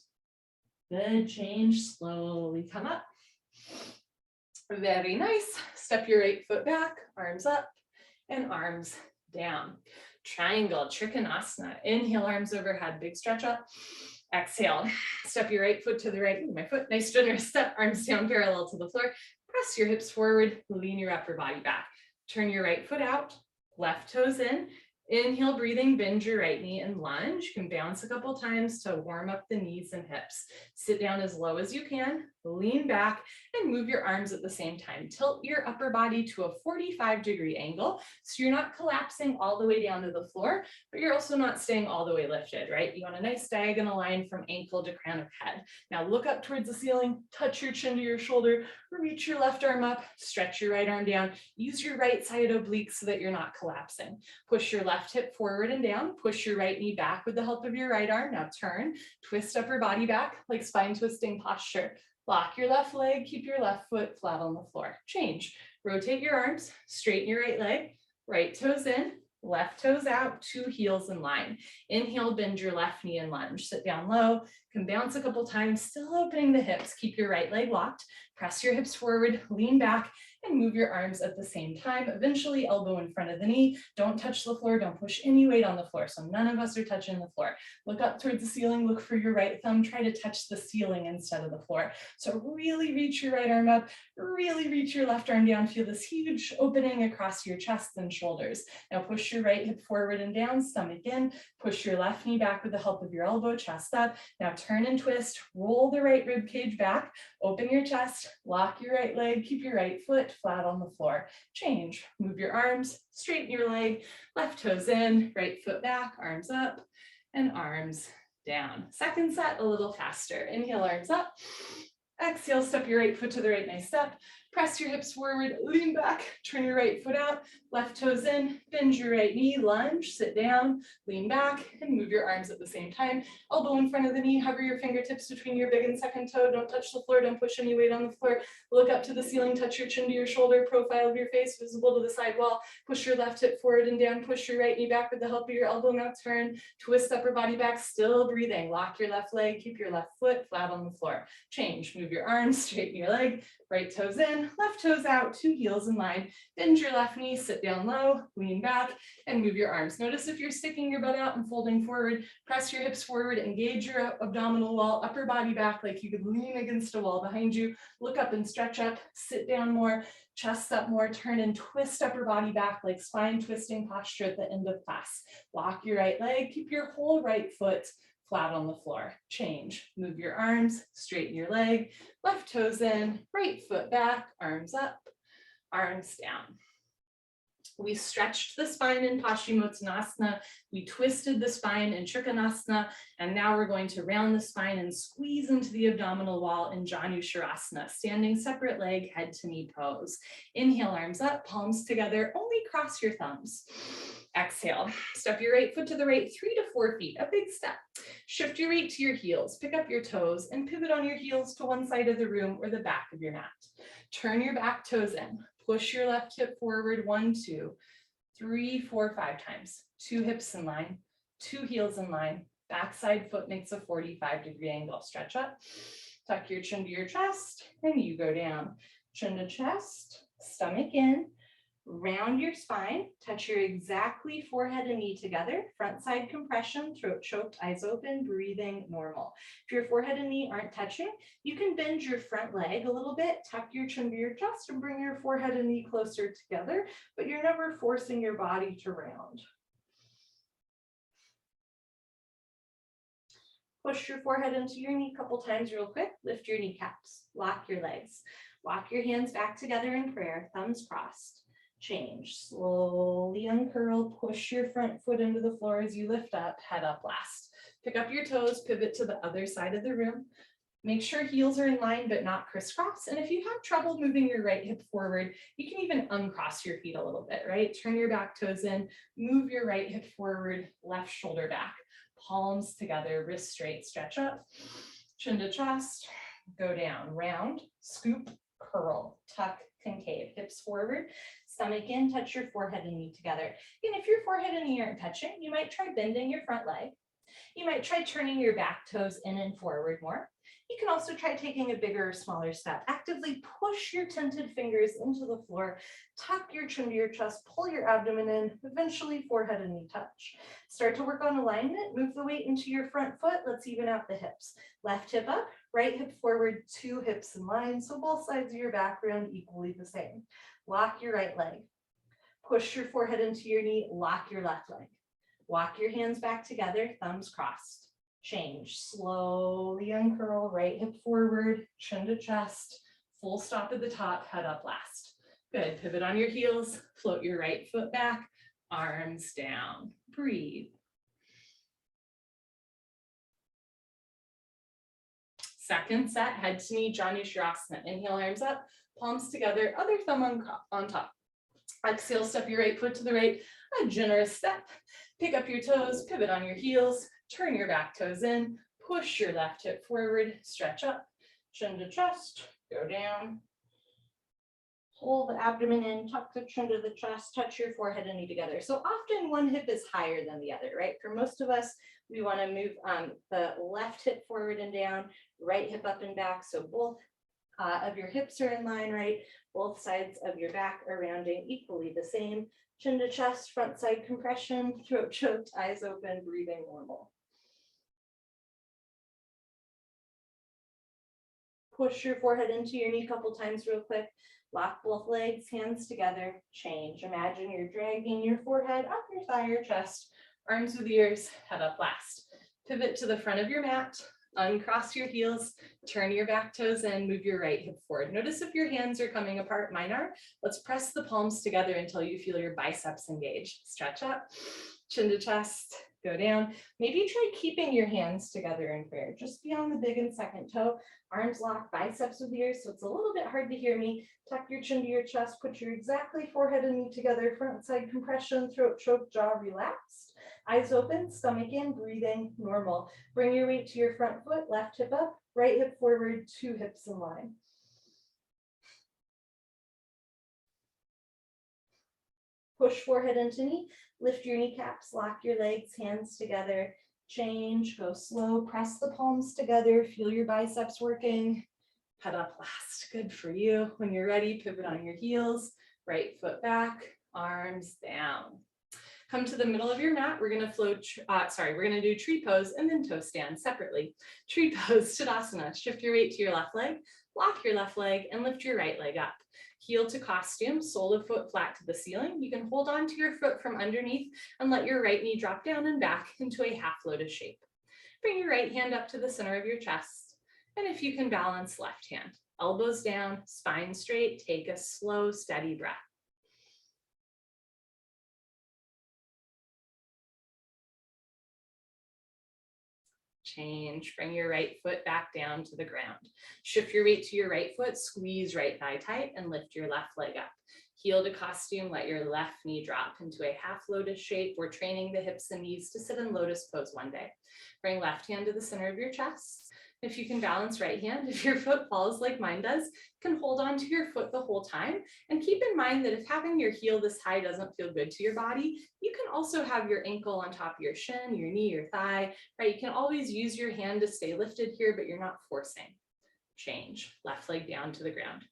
Good, change, slowly come up. Very nice. Step your right foot back, arms up and arms down. Triangle, Trikonasana. Inhale, arms overhead, big stretch up. Exhale, step your right foot to the right. My foot, nice generous step, arms down parallel to the floor. Press your hips forward, lean your upper body back. Turn your right foot out, left toes in. Inhale, breathing, bend your right knee and lunge. You can bounce a couple times to warm up the knees and hips. Sit down as low as you can. lean back, and move your arms at the same time. Tilt your upper body to a 45-degree angle, so you're not collapsing all the way down to the floor, but you're also not staying all the way lifted, right? You want a nice diagonal line from ankle to crown of head. Now look up towards the ceiling, touch your chin to your shoulder, reach your left arm up, stretch your right arm down, use your right side oblique so that you're not collapsing. Push your left hip forward and down, push your right knee back with the help of your right arm. Now turn, twist upper body back like spine twisting posture. Lock your left leg, keep your left foot flat on the floor. Change, rotate your arms, straighten your right leg, right toes in, left toes out, two heels in line. Inhale, bend your left knee and lunge. Sit down low, can bounce a couple times, still opening the hips. Keep your right leg locked, press your hips forward, lean back, and move your arms at the same time. Eventually, elbow in front of the knee. Don't touch the floor, don't push any weight on the floor. So none of us are touching the floor. Look up towards the ceiling, look for your right thumb, try to touch the ceiling instead of the floor. So really reach your right arm up, really reach your left arm down. Feel this huge opening across your chest and shoulders. Now push your right hip forward and down, stomach in, push your left knee back with the help of your elbow, chest up. Now turn and twist, roll the right rib cage back, open your chest, lock your right leg, keep your right foot flat on the floor. Change, move your arms, straighten your leg, left toes in, right foot back, arms up, and arms down. Second set, a little faster. Inhale, arms up. Exhale, step your right foot to the right, nice step. Press your hips forward, lean back, turn your right foot out, left toes in, bend your right knee, lunge, sit down, lean back, and move your arms at the same time. Elbow in front of the knee, hover your fingertips between your big and second toe. Don't touch the floor, don't push any weight on the floor. Look up to the ceiling, touch your chin to your shoulder, profile of your face visible to the side wall. Push your left hip forward and down, push your right knee back with the help of your elbow. Now turn, twist upper body back, still breathing. Lock your left leg, keep your left foot flat on the floor. Change, move your arms, straighten your leg, right toes in, left toes out, two heels in line. Bend your left knee, sit down low, lean back, and move your arms. Notice if you're sticking your butt out and folding forward, press your hips forward, engage your abdominal wall, upper body back like you could lean against a wall behind you. Look up and stretch up, sit down more, chest up more, turn and twist upper body back like spine twisting posture at the end of class. Lock your right leg, keep your whole right foot flat on the floor. Change, move your arms, straighten your leg, left toes in, right foot back, arms up, arms down. We stretched the spine in Paschimottanasana, we twisted the spine in Trikonasana, and now we're going to round the spine and squeeze into the abdominal wall in Janushirasana, standing separate leg, head to knee pose. Inhale, arms up, palms together, only cross your thumbs. Exhale, step your right foot to the right, 3 to 4 feet, a big step. Shift your weight to your heels, pick up your toes, and pivot on your heels to one side of the room or the back of your mat. Turn your back toes in. Push your left hip forward, 1, 2, 3, 4, 5 times. 2 hips in line, 2 heels in line. Backside foot makes a 45-degree angle. Stretch up, tuck your chin to your chest, and you go down. Chin to chest, stomach in. Round your spine, touch your exactly forehead and knee together, front side compression, throat choked, eyes open, breathing normal. If your forehead and knee aren't touching, you can bend your front leg a little bit, tuck your chin to your chest and bring your forehead and knee closer together, but you're never forcing your body to round. Push your forehead into your knee a couple times real quick, lift your kneecaps, lock your legs, walk your hands back together in prayer, thumbs crossed. Change, slowly uncurl, push your front foot into the floor as you lift up, head up last. Pick up your toes, pivot to the other side of the room. Make sure heels are in line but not crisscross. And if you have trouble moving your right hip forward, you can even uncross your feet a little bit, right? Turn your back toes in, move your right hip forward, left shoulder back, palms together, wrist straight, stretch up, chin to chest, go down, round, scoop, curl, tuck, concave, hips forward, stomach in, touch your forehead and knee together. And if your forehead and knee aren't touching, you might try bending your front leg. You might try turning your back toes in and forward more. You can also try taking a bigger or smaller step. Actively push your tented fingers into the floor, tuck your chin to your chest, pull your abdomen in, eventually forehead and knee touch. Start to work on alignment, move the weight into your front foot. Let's even out the hips. Left hip up, right hip forward, 2 hips in line, so both sides of your back round equally the same. Lock your right leg. Push your forehead into your knee, lock your left leg. Walk your hands back together, thumbs crossed. change. Slowly uncurl, right hip forward, chin to chest, full stop at the top, head up last. Good, pivot on your heels, float your right foot back, arms down, breathe. Second set, head to knee, Janushirasana. Inhale, arms up, palms together, other thumb on top. Exhale, step your right foot to the right, a generous step. Pick up your toes, pivot on your heels, turn your back toes in, push your left hip forward, stretch up, chin to chest, go down. Hold the abdomen in, tuck the chin to the chest, touch your forehead and knee together. So often one hip is higher than the other, right? For most of us, we want to move the left hip forward and down, right hip up and back. So both of your hips are in line, right? Both sides of your back are rounding equally the same. Chin to chest, front side compression, throat choked, eyes open, breathing normal. Push your forehead into your knee a couple times real quick. Lock both legs, hands together, change. Imagine you're dragging your forehead up your thigh or chest, arms with ears, head up last. Pivot to the front of your mat, uncross your heels, turn your back toes in, move your right hip forward. Notice if your hands are coming apart, mine are. Let's press the palms together until you feel your biceps engage. Stretch up, chin to chest, go down. Maybe try keeping your hands together in prayer, just beyond the big and second toe. Arms locked, biceps with ears, so it's a little bit hard to hear me. Tuck your chin to your chest, put your exactly forehead and knee together, front side compression, throat choke, jaw relaxed. Eyes open, stomach in, breathing normal. Bring your weight to your front foot, left hip up, right hip forward, two hips in line. Push forehead into knee, lift your kneecaps, lock your legs, hands together. Change, go slow, press the palms together, feel your biceps working. Head up last, good for you. When you're ready, pivot on your heels, right foot back, arms down. Come to the middle of your mat. We're gonna we're gonna do tree pose and then toe stand separately. Tree pose, Tadasana. Shift your weight to your left leg, lock your left leg and lift your right leg up. Heel to costume, sole of foot flat to the ceiling. You can hold on to your foot from underneath and let your right knee drop down and back into a half lotus shape. Bring your right hand up to the center of your chest. And if you can balance, left hand. Elbows down, spine straight, take a slow, steady breath. Change, bring your right foot back down to the ground. Shift your weight to your right foot, squeeze right thigh tight and lift your left leg up. Heel to costume, let your left knee drop into a half lotus shape. We're training the hips and knees to sit in lotus pose one day. Bring left hand to the center of your chest. If you can balance right hand, if your foot falls like mine does, you can hold on to your foot the whole time. And keep in mind that if having your heel this high doesn't feel good to your body, you can also have your ankle on top of your shin, your knee, your thigh, right? You can always use your hand to stay lifted here, but you're not forcing. Change, left leg down to the ground.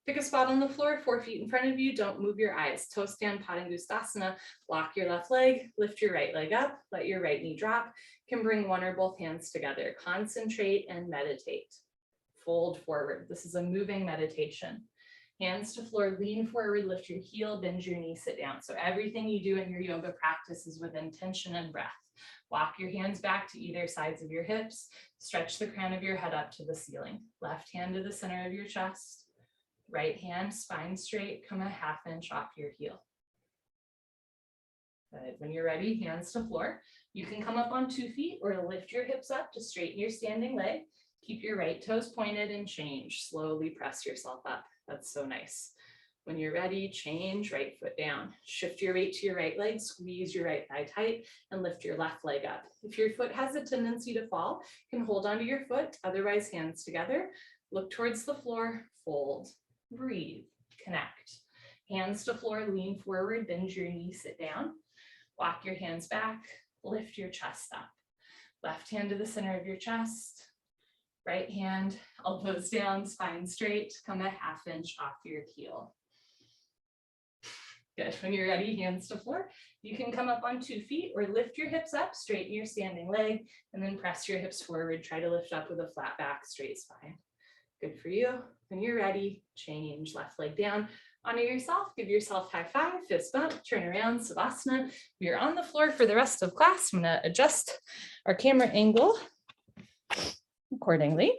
Pick a spot on the floor, 4 feet in front of you. Don't move your eyes. Toe stand, Padangusthasana. Lock your left leg, lift your right leg up, let your right knee drop. You can bring one or both hands together. Concentrate and meditate. Fold forward. This is a moving meditation. Hands to floor, lean forward, lift your heel, bend your knee, sit down. So everything you do in your yoga practice is with intention and breath. Walk your hands back to either sides of your hips. Stretch the crown of your head up to the ceiling. Left hand to the center of your chest. Right hand, spine straight, come a half inch off your heel. Good. When you're ready, hands to floor. You can come up on 2 feet or lift your hips up to straighten your standing leg. Keep your right toes pointed and change. Slowly press yourself up. That's so nice. When you're ready, change, right foot down. Shift your weight to your right leg, squeeze your right thigh tight, and lift your left leg up. If your foot has a tendency to fall, you can hold onto your foot, otherwise hands together. Look towards the floor, fold. Breathe, connect. Hands to floor, lean forward, bend your knee, sit down. Walk your hands back, lift your chest up. Left hand to the center of your chest. Right hand, elbows down, spine straight, come a half inch off your heel. Good, when you're ready, hands to floor. You can come up on 2 feet or lift your hips up, straighten your standing leg, and then press your hips forward. Try to lift up with a flat back, straight spine. Good for you. When you're ready, change left leg down. Honor yourself, give yourself high five, fist bump, turn around, Savasana. We are on the floor for the rest of class. I'm gonna adjust our camera angle accordingly.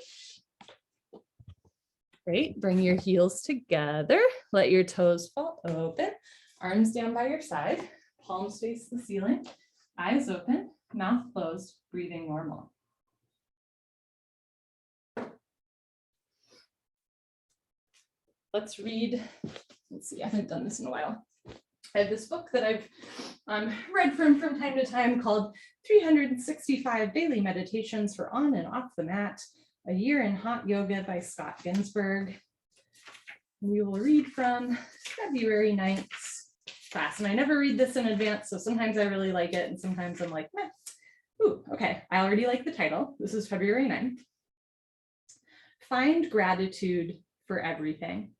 Great, bring your heels together. Let your toes fall open. Arms down by your side, palms face the ceiling, eyes open, mouth closed, breathing normal. Let's read. Let's see, I haven't done this in a while. I have this book that I've read from time to time called 365 Daily Meditations for On and Off the Mat, A Year in Hot Yoga by Scott Ginsburg. We will read from February 9th class. And I never read this in advance, so sometimes I really like it and sometimes I'm like, meh. Ooh, okay, I already like the title. This is February 9th. Find gratitude for everything.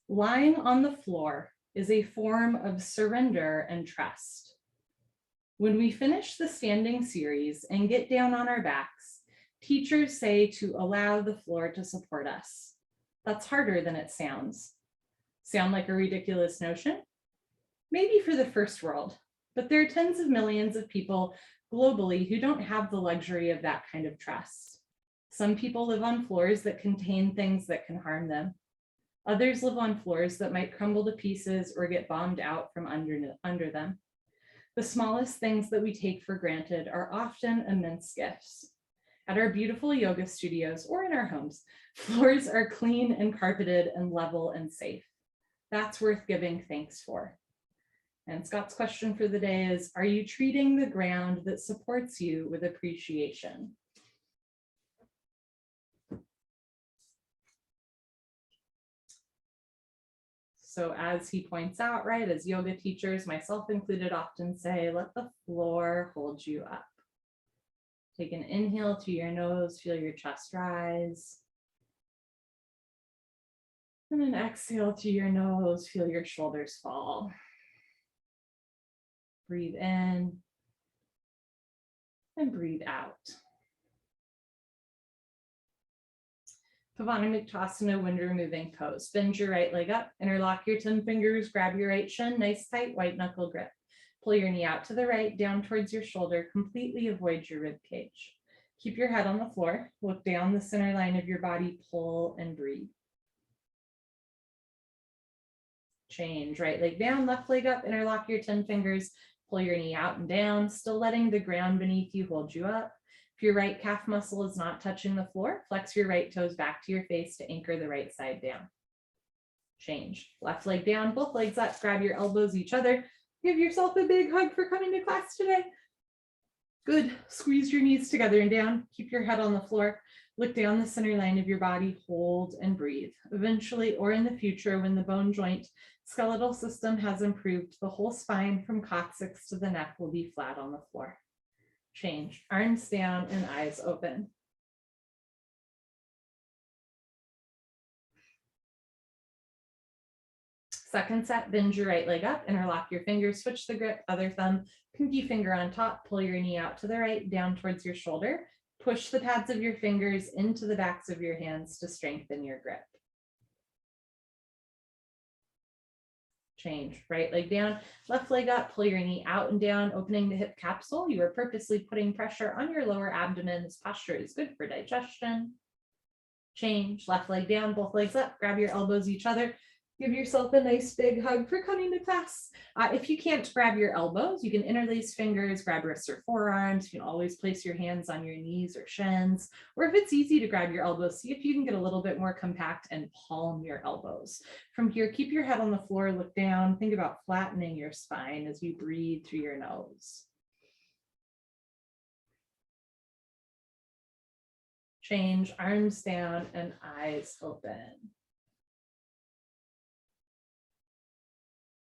Lying on the floor is a form of surrender and trust. When we finish the standing series and get down on our backs, teachers say to allow the floor to support us. That's harder than it sounds. Sound like a ridiculous notion? Maybe for the first world, but there are tens of millions of people globally who don't have the luxury of that kind of trust. Some people live on floors that contain things that can harm them. Others live on floors that might crumble to pieces or get bombed out from under them. The smallest things that we take for granted are often immense gifts. At our beautiful yoga studios or in our homes, floors are clean and carpeted and level and safe. That's worth giving thanks for. And Scott's question for the day is, are you treating the ground that supports you with appreciation? So as he points out, right, as yoga teachers, myself included, often say, let the floor hold you up. Take an inhale to your nose, feel your chest rise. And an exhale to your nose, feel your shoulders fall. Breathe in and breathe out. Uttanasana, wind removing pose. Bend your right leg up, interlock your 10 fingers, grab your right shin, nice tight white knuckle grip. Pull your knee out to the right, down towards your shoulder, completely avoid your rib cage. Keep your head on the floor, look down the center line of your body, pull and breathe. Change, right leg down, left leg up, interlock your 10 fingers, pull your knee out and down, still letting the ground beneath you hold you up. If your right calf muscle is not touching the floor, flex your right toes back to your face to anchor the right side down. Change, left leg down, both legs up, grab your elbows each other. Give yourself a big hug for coming to class today. Good, squeeze your knees together and down, keep your head on the floor, look down the center line of your body, hold and breathe. Eventually, or in the future, when the bone joint skeletal system has improved, the whole spine from coccyx to the neck will be flat on the floor. Change, arms down and eyes open. Second set, bend your right leg up, interlock your fingers, switch the grip, other thumb, pinky finger on top, pull your knee out to the right, down towards your shoulder. Push the pads of your fingers into the backs of your hands to strengthen your grip. Change, right leg down, left leg up, pull your knee out and down, opening the hip capsule. You are purposely putting pressure on your lower abdomen. This posture is good for digestion. Change, left leg down, both legs up, grab your elbows each other. Give yourself a nice big hug for coming to class. If you can't grab your elbows, you can interlace fingers, grab wrists or forearms. You can always place your hands on your knees or shins. Or if it's easy to grab your elbows, see if you can get a little bit more compact and palm your elbows. From here, keep your head on the floor, look down, think about flattening your spine as you breathe through your nose. Change, arms down and eyes open.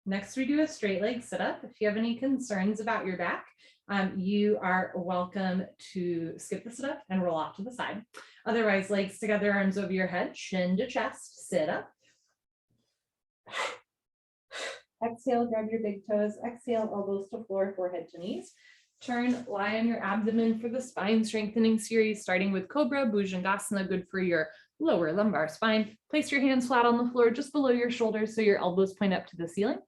Next, we do a straight leg sit up. If you have any concerns about your back, you are welcome to skip the sit up and roll off to the side. Otherwise, legs together, arms over your head, chin to chest, sit up. Exhale, grab your big toes. Exhale, elbows to floor, forehead to knees. Turn, lie on your abdomen for the spine strengthening series, starting with Cobra, Bhujangasana, good for your lower lumbar spine. Place your hands flat on the floor just below your shoulders so your elbows point up to the ceiling.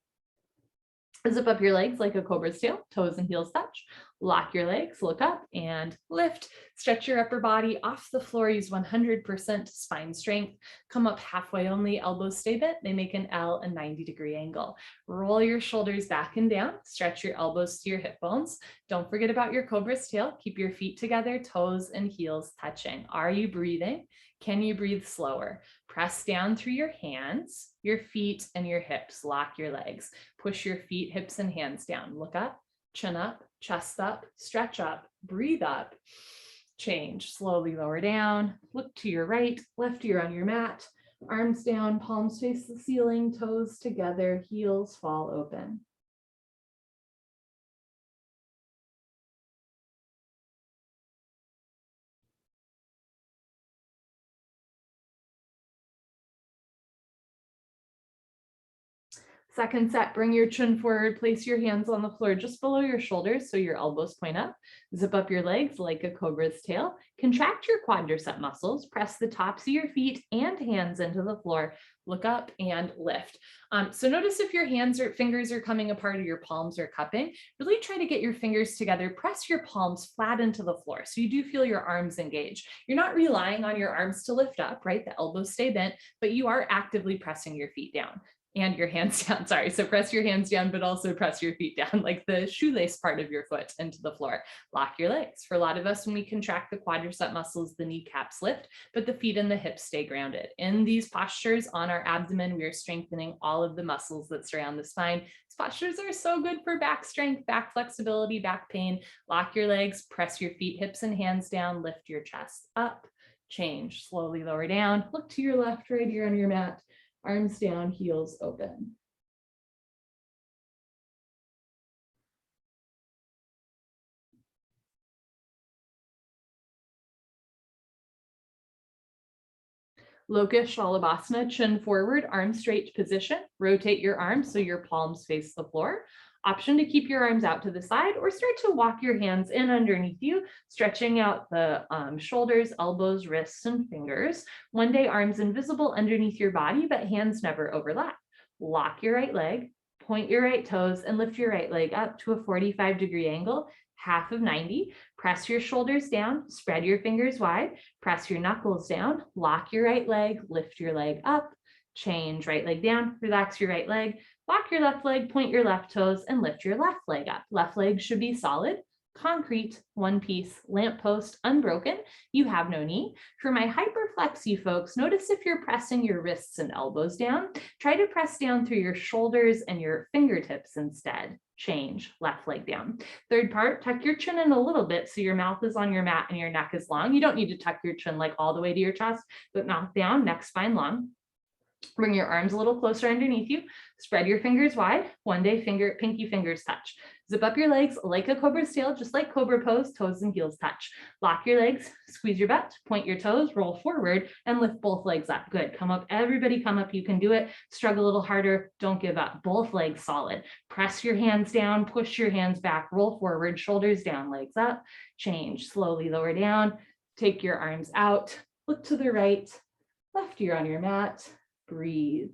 Zip up your legs like a cobra's tail, toes and heels touch. Lock your legs, look up and lift. Stretch your upper body off the floor. Use 100% spine strength. Come up halfway only, elbows stay bent. They make an L, a 90-degree angle. Roll your shoulders back and down. Stretch your elbows to your hip bones. Don't forget about your cobra's tail. Keep your feet together, toes and heels touching. Are you breathing? Can you breathe slower? Press down through your hands, your feet, and your hips. Lock your legs. Push your feet, hips, and hands down. Look up, chin up, chest up, stretch up, breathe up, change. Slowly lower down. Look to your right, left ear on your mat. Arms down, palms face the ceiling, toes together, heels fall open. Second set, bring your chin forward, place your hands on the floor just below your shoulders so your elbows point up. Zip up your legs like a cobra's tail. Contract your quadricep muscles, press the tops of your feet and hands into the floor. Look up and lift. So notice if your hands or fingers are coming apart or your palms are cupping. Really try to get your fingers together. Press your palms flat into the floor so you do feel your arms engage. You're not relying on your arms to lift up, right? The elbows stay bent, but you are actively pressing your feet down. And your hands down, sorry. So press your hands down, but also press your feet down, like the shoelace part of your foot into the floor. Lock your legs. For a lot of us, when we contract the quadricep muscles, the kneecaps lift, but the feet and the hips stay grounded. In these postures on our abdomen, we are strengthening all of the muscles that surround the spine. These postures are so good for back strength, back flexibility, back pain. Lock your legs, press your feet, hips, and hands down, lift your chest up, change, slowly lower down. Look to your left, right ear on your mat. Arms down, heels open. Locust Shalabhasana, chin forward, arms straight position. Rotate your arms so your palms face the floor. Option to keep your arms out to the side or start to walk your hands in underneath you, stretching out the shoulders, elbows, wrists, and fingers. One day, arms invisible underneath your body, but hands never overlap. Lock your right leg, point your right toes, and lift your right leg up to a 45-degree angle, half of 90. Press your shoulders down, spread your fingers wide, press your knuckles down, lock your right leg, lift your leg up, change, right leg down, relax your right leg, lock your left leg, point your left toes, and lift your left leg up. Left leg should be solid, concrete, one piece, lamppost, unbroken. You have no knee. For my hyperflexy folks, notice if you're pressing your wrists and elbows down, try to press down through your shoulders and your fingertips instead. Change, left leg down. Third part, tuck your chin in a little bit so your mouth is on your mat and your neck is long. You don't need to tuck your chin like all the way to your chest, but mouth down, neck spine long. Bring your arms a little closer underneath you. Spread your fingers wide. One day, pinky fingers touch. Zip up your legs like a cobra's tail, just like cobra pose, toes and heels touch. Lock your legs, squeeze your butt, point your toes, roll forward, and lift both legs up. Good. Come up, everybody come up. You can do it. Struggle a little harder. Don't give up. Both legs solid. Press your hands down, push your hands back, roll forward, shoulders down, legs up. Change. Slowly lower down. Take your arms out. Look to the right, left ear on your mat. Breathe.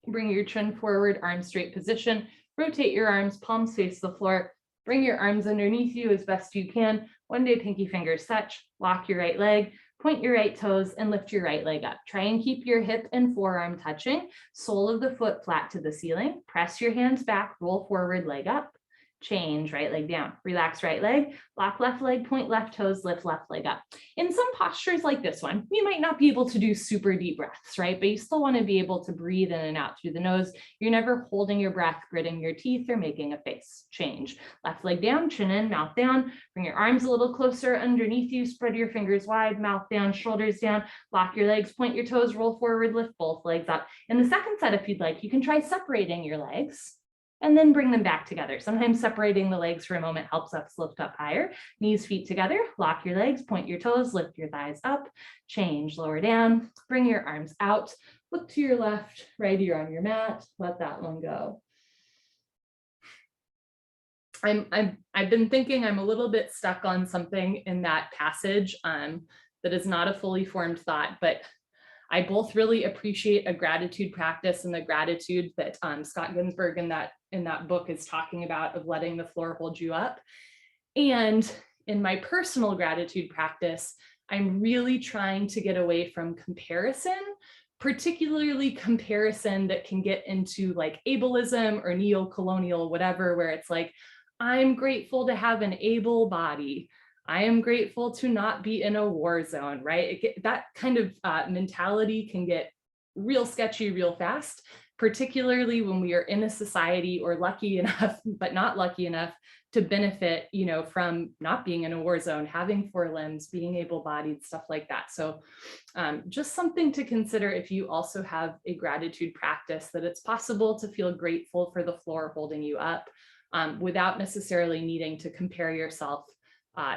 Bring your chin forward, arms straight position. Rotate your arms, palms face the floor. Bring your arms underneath you as best you can. One day, pinky fingers touch. Lock your right leg, point your right toes, and lift your right leg up. Try and keep your hip and forearm touching. Sole of the foot flat to the ceiling. Press your hands back, roll forward, leg up. Change, right leg down. Relax right leg, lock left leg, point left toes, lift left leg up. In some postures like this one, you might not be able to do super deep breaths, right? But you still want to be able to breathe in and out through the nose. You're never holding your breath, gritting your teeth, or making a face. Change. Left leg down, chin in, mouth down. Bring your arms a little closer underneath you. Spread your fingers wide, mouth down, shoulders down. Lock your legs, point your toes, roll forward, lift both legs up. In the second set, if you'd like, you can try separating your legs and then bring them back together. Sometimes separating the legs for a moment helps us lift up higher. Knees, feet together, lock your legs, point your toes, lift your thighs up, change, lower down, bring your arms out, look to your left, right ear on your mat, let that one go. I've been thinking I'm a little bit stuck on something in that passage that is not a fully formed thought, but I both really appreciate a gratitude practice and the gratitude that Scott Ginsburg in that book is talking about of letting the floor hold you up. And in my personal gratitude practice, I'm really trying to get away from comparison, particularly comparison that can get into like ableism or neo-colonial, whatever, where it's like, I'm grateful to have an able body. I am grateful to not be in a war zone, right? That kind of mentality can get real sketchy real fast, particularly when we are in a society or lucky enough, but not lucky enough to benefit, you know, from not being in a war zone, having 4 limbs, being able-bodied, stuff like that. So just something to consider if you also have a gratitude practice, that it's possible to feel grateful for the floor holding you up without necessarily needing to compare yourself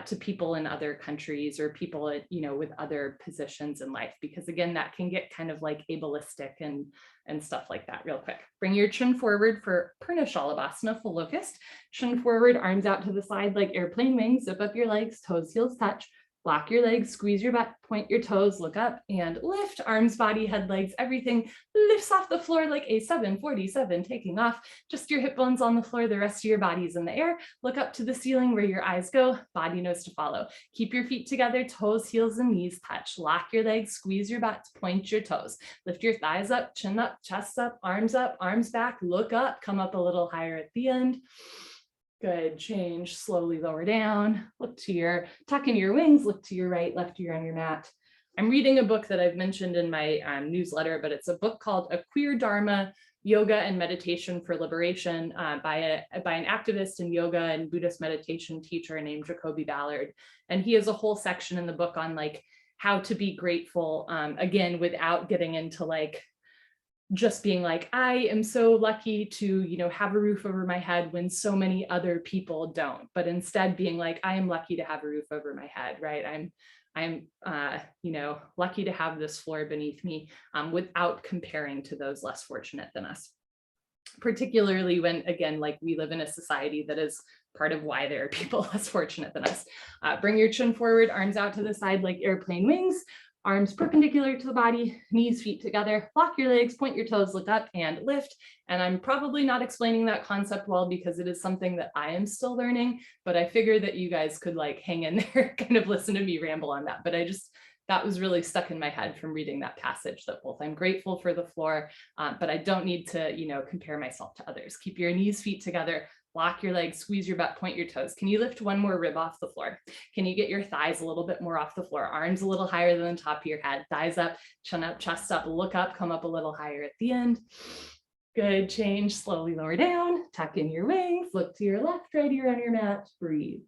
to people in other countries or people, you know, with other positions in life, because again, that can get kind of like ableistic and stuff like that. Real quick, bring your chin forward for Purna Shalabhasana, full locust, chin forward, arms out to the side like airplane wings, zip up your legs, toes, heels touch, lock your legs, squeeze your butt, point your toes, look up and lift, arms, body, head, legs, everything lifts off the floor like a 747 taking off, just your hip bones on the floor, the rest of your body's in the air, look up to the ceiling where your eyes go, body knows to follow. Keep your feet together, toes, heels, and knees touch, lock your legs, squeeze your butt, point your toes, lift your thighs up, chin up, chest up, arms back, look up, come up a little higher at the end. Good, change, slowly lower down, look to your, tuck in your wings, look to your right, left ear on your mat. I'm reading a book that I've mentioned in my newsletter, but it's a book called A Queer Dharma, Yoga and Meditation for Liberation by an activist in yoga and Buddhist meditation teacher named Jacoby Ballard. And he has a whole section in the book on like how to be grateful, again, without getting into like, just being like, I am so lucky to, you know, have a roof over my head when so many other people don't, but instead being like, I am lucky to have a roof over my head, right? I'm you know, lucky to have this floor beneath me without comparing to those less fortunate than us. Particularly when, again, like we live in a society that is part of why there are people less fortunate than us. Bring your chin forward, arms out to the side like airplane wings, arms perpendicular to the body, knees, feet together, lock your legs, point your toes, look up and lift. And I'm probably not explaining that concept well because it is something that I am still learning, but I figured that you guys could like hang in there, kind of listen to me ramble on that. But that was really stuck in my head from reading that passage, that both I'm grateful for the floor, but I don't need to, you know, compare myself to others. Keep your knees, feet together, lock your legs, squeeze your butt, point your toes. Can you lift one more rib off the floor? Can you get your thighs a little bit more off the floor? Arms a little higher than the top of your head, thighs up, chin up, chest up, look up, come up a little higher at the end. Good, change, slowly lower down, tuck in your wings, look to your left, right ear on your mat, breathe.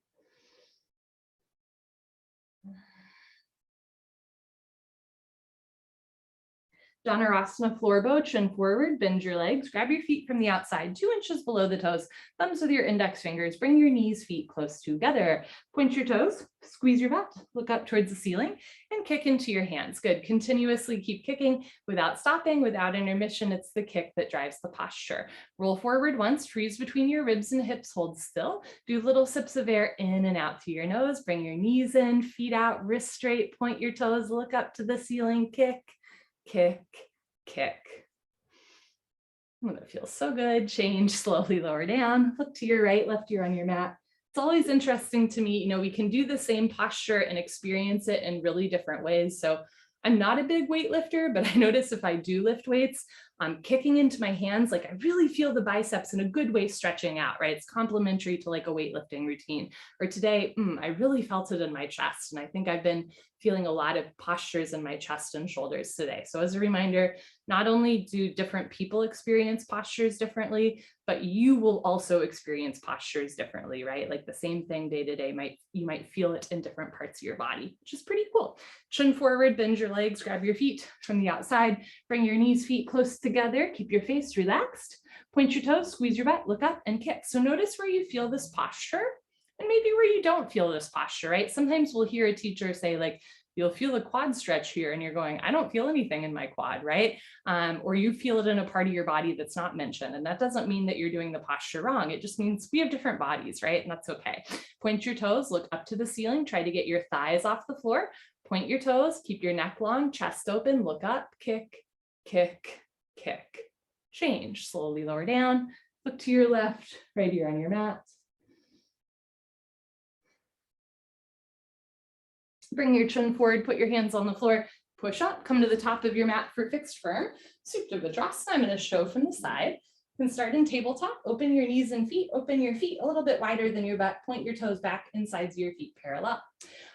Dhanurasana floor bow, chin forward, bend your legs, grab your feet from the outside, 2 inches below the toes, thumbs with your index fingers, bring your knees, feet close together, point your toes, squeeze your butt, look up towards the ceiling, and kick into your hands. Good, continuously keep kicking without stopping, without intermission. It's the kick that drives the posture. Roll forward once, freeze between your ribs and hips, hold still, do little sips of air in and out through your nose, bring your knees in, feet out, wrists straight, point your toes, look up to the ceiling, kick, kick, kick. Oh, that feels so good. Change, slowly lower down, look to your right, left ear on your mat. It's always interesting to me, you know, we can do the same posture and experience it in really different ways. So I'm not a big weightlifter, but I notice if I do lift weights, I'm kicking into my hands, like I really feel the biceps in a good way stretching out, right? It's complementary to like a weightlifting routine. Or today, I really felt it in my chest. And I think I've been feeling a lot of postures in my chest and shoulders today. So as a reminder, not only do different people experience postures differently, but you will also experience postures differently, right? Like the same thing day to day, you might feel it in different parts of your body, which is pretty cool. Chin forward, bend your legs, grab your feet from the outside, bring your knees, feet close together, keep your face relaxed, point your toes, squeeze your butt, look up and kick. So notice where you feel this posture and maybe where you don't feel this posture, right? Sometimes we'll hear a teacher say like, you'll feel the quad stretch here and you're going, I don't feel anything in my quad, right? Or you feel it in a part of your body that's not mentioned. And that doesn't mean that you're doing the posture wrong. It just means we have different bodies, right? And that's okay. Point your toes, look up to the ceiling, try to get your thighs off the floor, point your toes, keep your neck long, chest open, look up, kick, kick, kick, change, slowly lower down, look to your left, right here on your mat. Bring your chin forward, put your hands on the floor, push up, come to the top of your mat for fixed firm. Supta Vajrasana, I'm going to show from the side. You can start in tabletop, open your knees and feet, open your feet a little bit wider than your butt, point your toes back and sides of your feet parallel.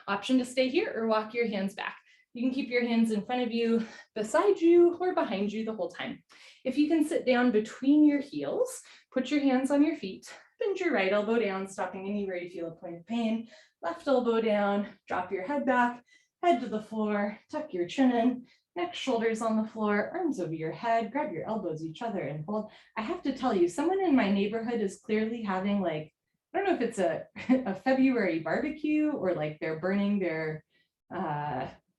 Option to stay here or walk your hands back. You can keep your hands in front of you, beside you, or behind you the whole time. If you can sit down between your heels, put your hands on your feet, bend your right elbow down, stopping anywhere you feel a point of pain. Left elbow down, drop your head back, head to the floor, tuck your chin in, neck, shoulders on the floor, arms over your head, grab your elbows each other and hold. I have to tell you, someone in my neighborhood is clearly having like, I don't know if it's a February barbecue or like they're burning their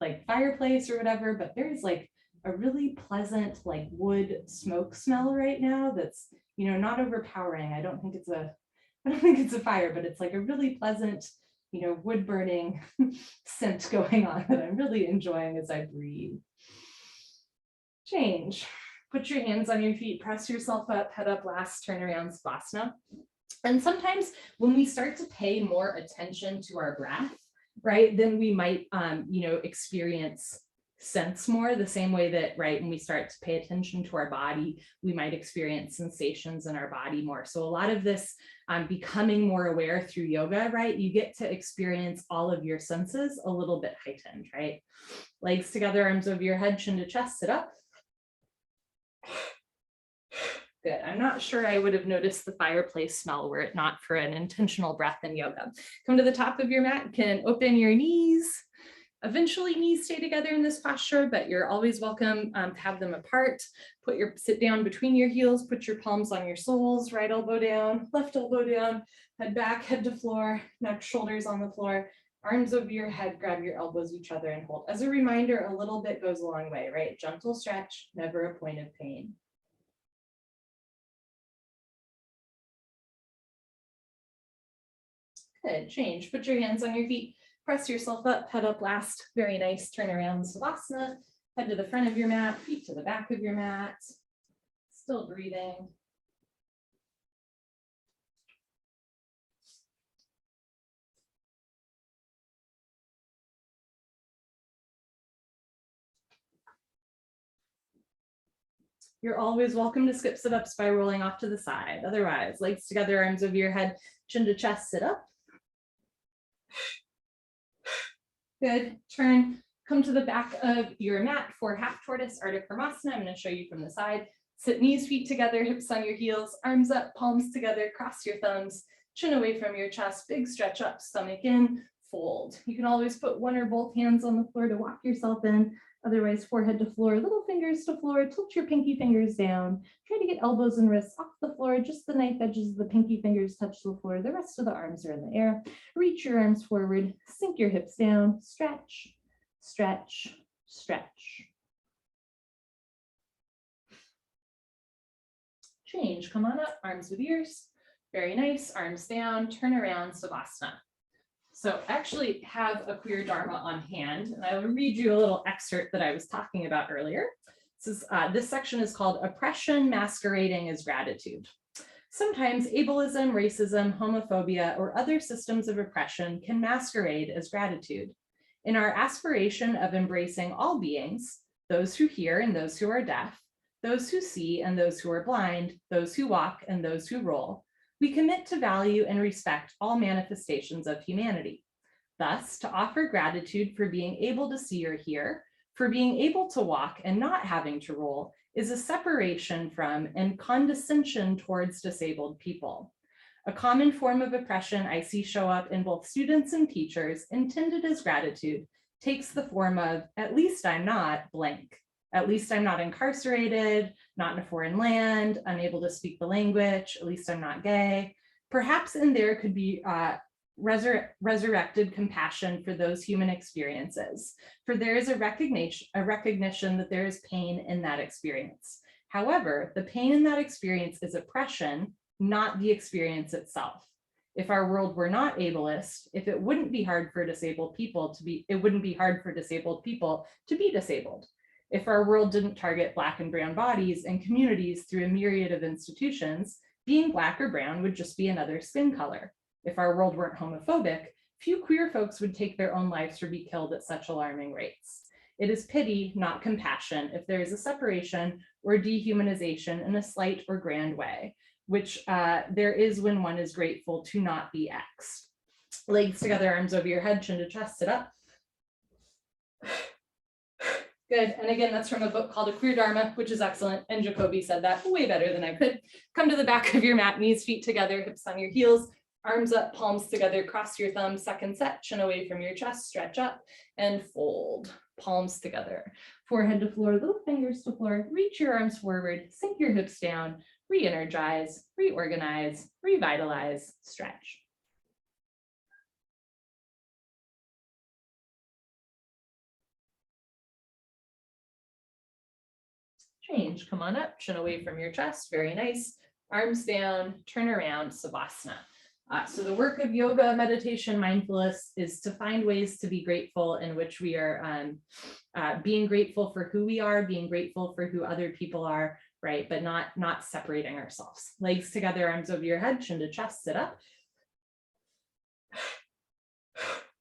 like fireplace or whatever, but there's like a really pleasant like wood smoke smell right now that's, you know, not overpowering. I don't think it's a fire, but it's like a really pleasant, you know, wood burning scent going on that I'm really enjoying as I breathe. Change. Put your hands on your feet, press yourself up, head up last, turn around, Savasana. And sometimes when we start to pay more attention to our breath, right, then we might, you know, experience sense more the same way that, right, when we start to pay attention to our body, we might experience sensations in our body more. So a lot of this becoming more aware through yoga, right, you get to experience all of your senses a little bit heightened, right? Legs together, arms over your head, chin to chest, sit up. Good. I'm not sure I would have noticed the fireplace smell were it not for an intentional breath in yoga. Come to the top of your mat, you can open your knees. Eventually knees stay together in this posture, but you're always welcome to have them apart. Sit down between your heels, put your palms on your soles, right elbow down, left elbow down, head back, head to floor, neck, shoulders on the floor, arms over your head, grab your elbows each other and hold. As a reminder, a little bit goes a long way, right? Gentle stretch, never a point of pain. Good, change, put your hands on your feet. Press yourself up, head up last. Very nice. Turn around, Savasana. Head to the front of your mat, feet to the back of your mat. Still breathing. You're always welcome to skip sit-ups by rolling off to the side. Otherwise, legs together, arms over your head, chin to chest, sit up. Good, turn, come to the back of your mat for half tortoise, Artichomasa. I'm going to show you from the side. Sit knees, feet together, hips on your heels, arms up, palms together, cross your thumbs, chin away from your chest, big stretch up, stomach in, fold. You can always put one or both hands on the floor to walk yourself in. Otherwise, forehead to floor, little fingers to floor, tilt your pinky fingers down. Try to get elbows and wrists off the floor, just the knife edges of the pinky fingers touch the floor. The rest of the arms are in the air. Reach your arms forward, sink your hips down, stretch, stretch, stretch. Change, come on up, arms with ears. Very nice, arms down, turn around, Savasana. So I actually have a queer dharma on hand, and I will read you a little excerpt that I was talking about earlier. This section is called Oppression Masquerading as Gratitude. Sometimes ableism, racism, homophobia, or other systems of oppression can masquerade as gratitude. In our aspiration of embracing all beings, those who hear and those who are deaf, those who see and those who are blind, those who walk and those who roll, we commit to value and respect all manifestations of humanity. Thus, to offer gratitude for being able to see or hear, for being able to walk and not having to roll, is a separation from and condescension towards disabled people. A common form of oppression I see show up in both students and teachers intended as gratitude takes the form of, at least I'm not blank. At least I'm not incarcerated, not in a foreign land, unable to speak the language, at least I'm not gay. Perhaps in there could be resurrected compassion for those human experiences, for there is a recognition that there is pain in that experience. However, the pain in that experience is oppression, not the experience itself. If our world were not ableist, if it wouldn't be hard for disabled people to be, it wouldn't be hard for disabled people to be disabled. If our world didn't target Black and brown bodies and communities through a myriad of institutions, being Black or brown would just be another skin color. If our world weren't homophobic, few queer folks would take their own lives or be killed at such alarming rates. It is pity, not compassion, if there is a separation or dehumanization in a slight or grand way, which there is when one is grateful to not be X. Legs together, arms over your head, chin to chest, sit up. Good, and again, that's from a book called A Queer Dharma, which is excellent, and Jacoby said that way better than I could. Come to the back of your mat, knees, feet together, hips on your heels, arms up, palms together, cross your thumbs, second set, chin away from your chest, stretch up, and fold, palms together. Forehead to floor, little fingers to floor, reach your arms forward, sink your hips down, re-energize, reorganize, revitalize, stretch. Change, come on up, chin away from your chest, very nice. Arms down, turn around, Savasana. So the work of yoga, meditation, mindfulness is to find ways to be grateful in which we are being grateful for who we are, being grateful for who other people are, right? But not separating ourselves. Legs together, arms over your head, chin to chest, sit up.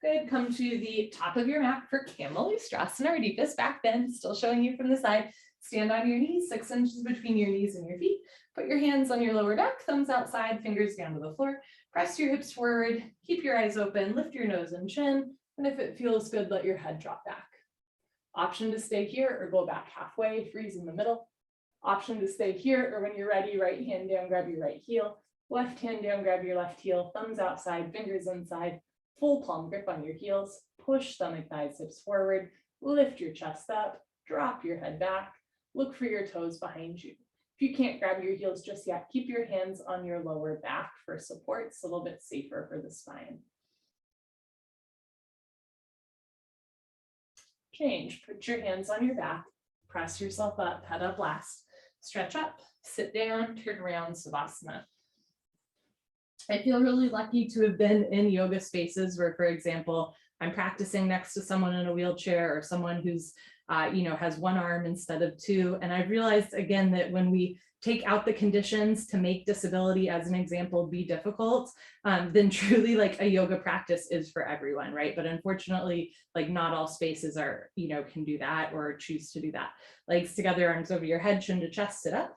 Good, come to the top of your mat for Kamalisthrasana, our deepest back bend, still showing you from the side. Stand on your knees, 6 inches between your knees and your feet. Put your hands on your lower back, thumbs outside, fingers down to the floor. Press your hips forward, keep your eyes open, lift your nose and chin. And if it feels good, let your head drop back. Option to stay here or go back halfway, freeze in the middle. Option to stay here, or when you're ready, right hand down, grab your right heel. Left hand down, grab your left heel, thumbs outside, fingers inside. Full palm grip on your heels. Push stomach, thighs, hips forward. Lift your chest up, drop your head back. Look for your toes behind you. If you can't grab your heels just yet, keep your hands on your lower back for support. It's a little bit safer for the spine. Change, put your hands on your back, press yourself up, head up last, stretch up, sit down, turn around, Savasana. I feel really lucky to have been in yoga spaces where, for example, I'm practicing next to someone in a wheelchair or someone who's has one arm instead of two. And I've realized again that when we take out the conditions to make disability, as an example, be difficult, then truly like a yoga practice is for everyone, right? But unfortunately, like not all spaces are, can do that or choose to do that. Legs together, arms over your head, chin to chest, sit up.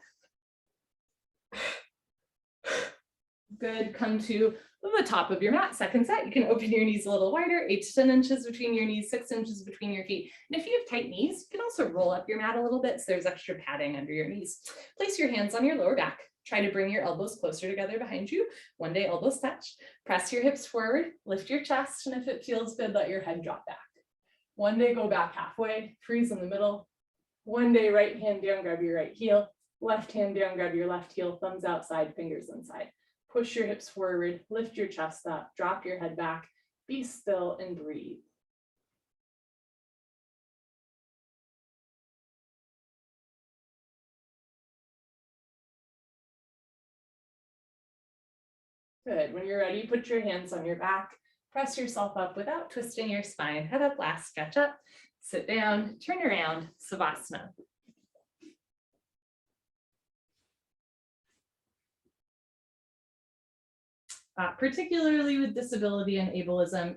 Good, come to the top of your mat, second set. You can open your knees a little wider, 8 to 10 inches between your knees, 6 inches between your feet. And if you have tight knees, you can also roll up your mat a little bit so there's extra padding under your knees. Place your hands on your lower back. Try to bring your elbows closer together behind you. One day elbows touch. Press your hips forward, lift your chest, and if it feels good, let your head drop back. One day go back halfway, freeze in the middle. One day right hand down, grab your right heel. Left hand down, grab your left heel, thumbs outside, fingers inside. Push your hips forward, lift your chest up, drop your head back, be still and breathe. Good, when you're ready, put your hands on your back, press yourself up without twisting your spine, head up last, stretch up, sit down, turn around, Savasana. Particularly with disability and ableism,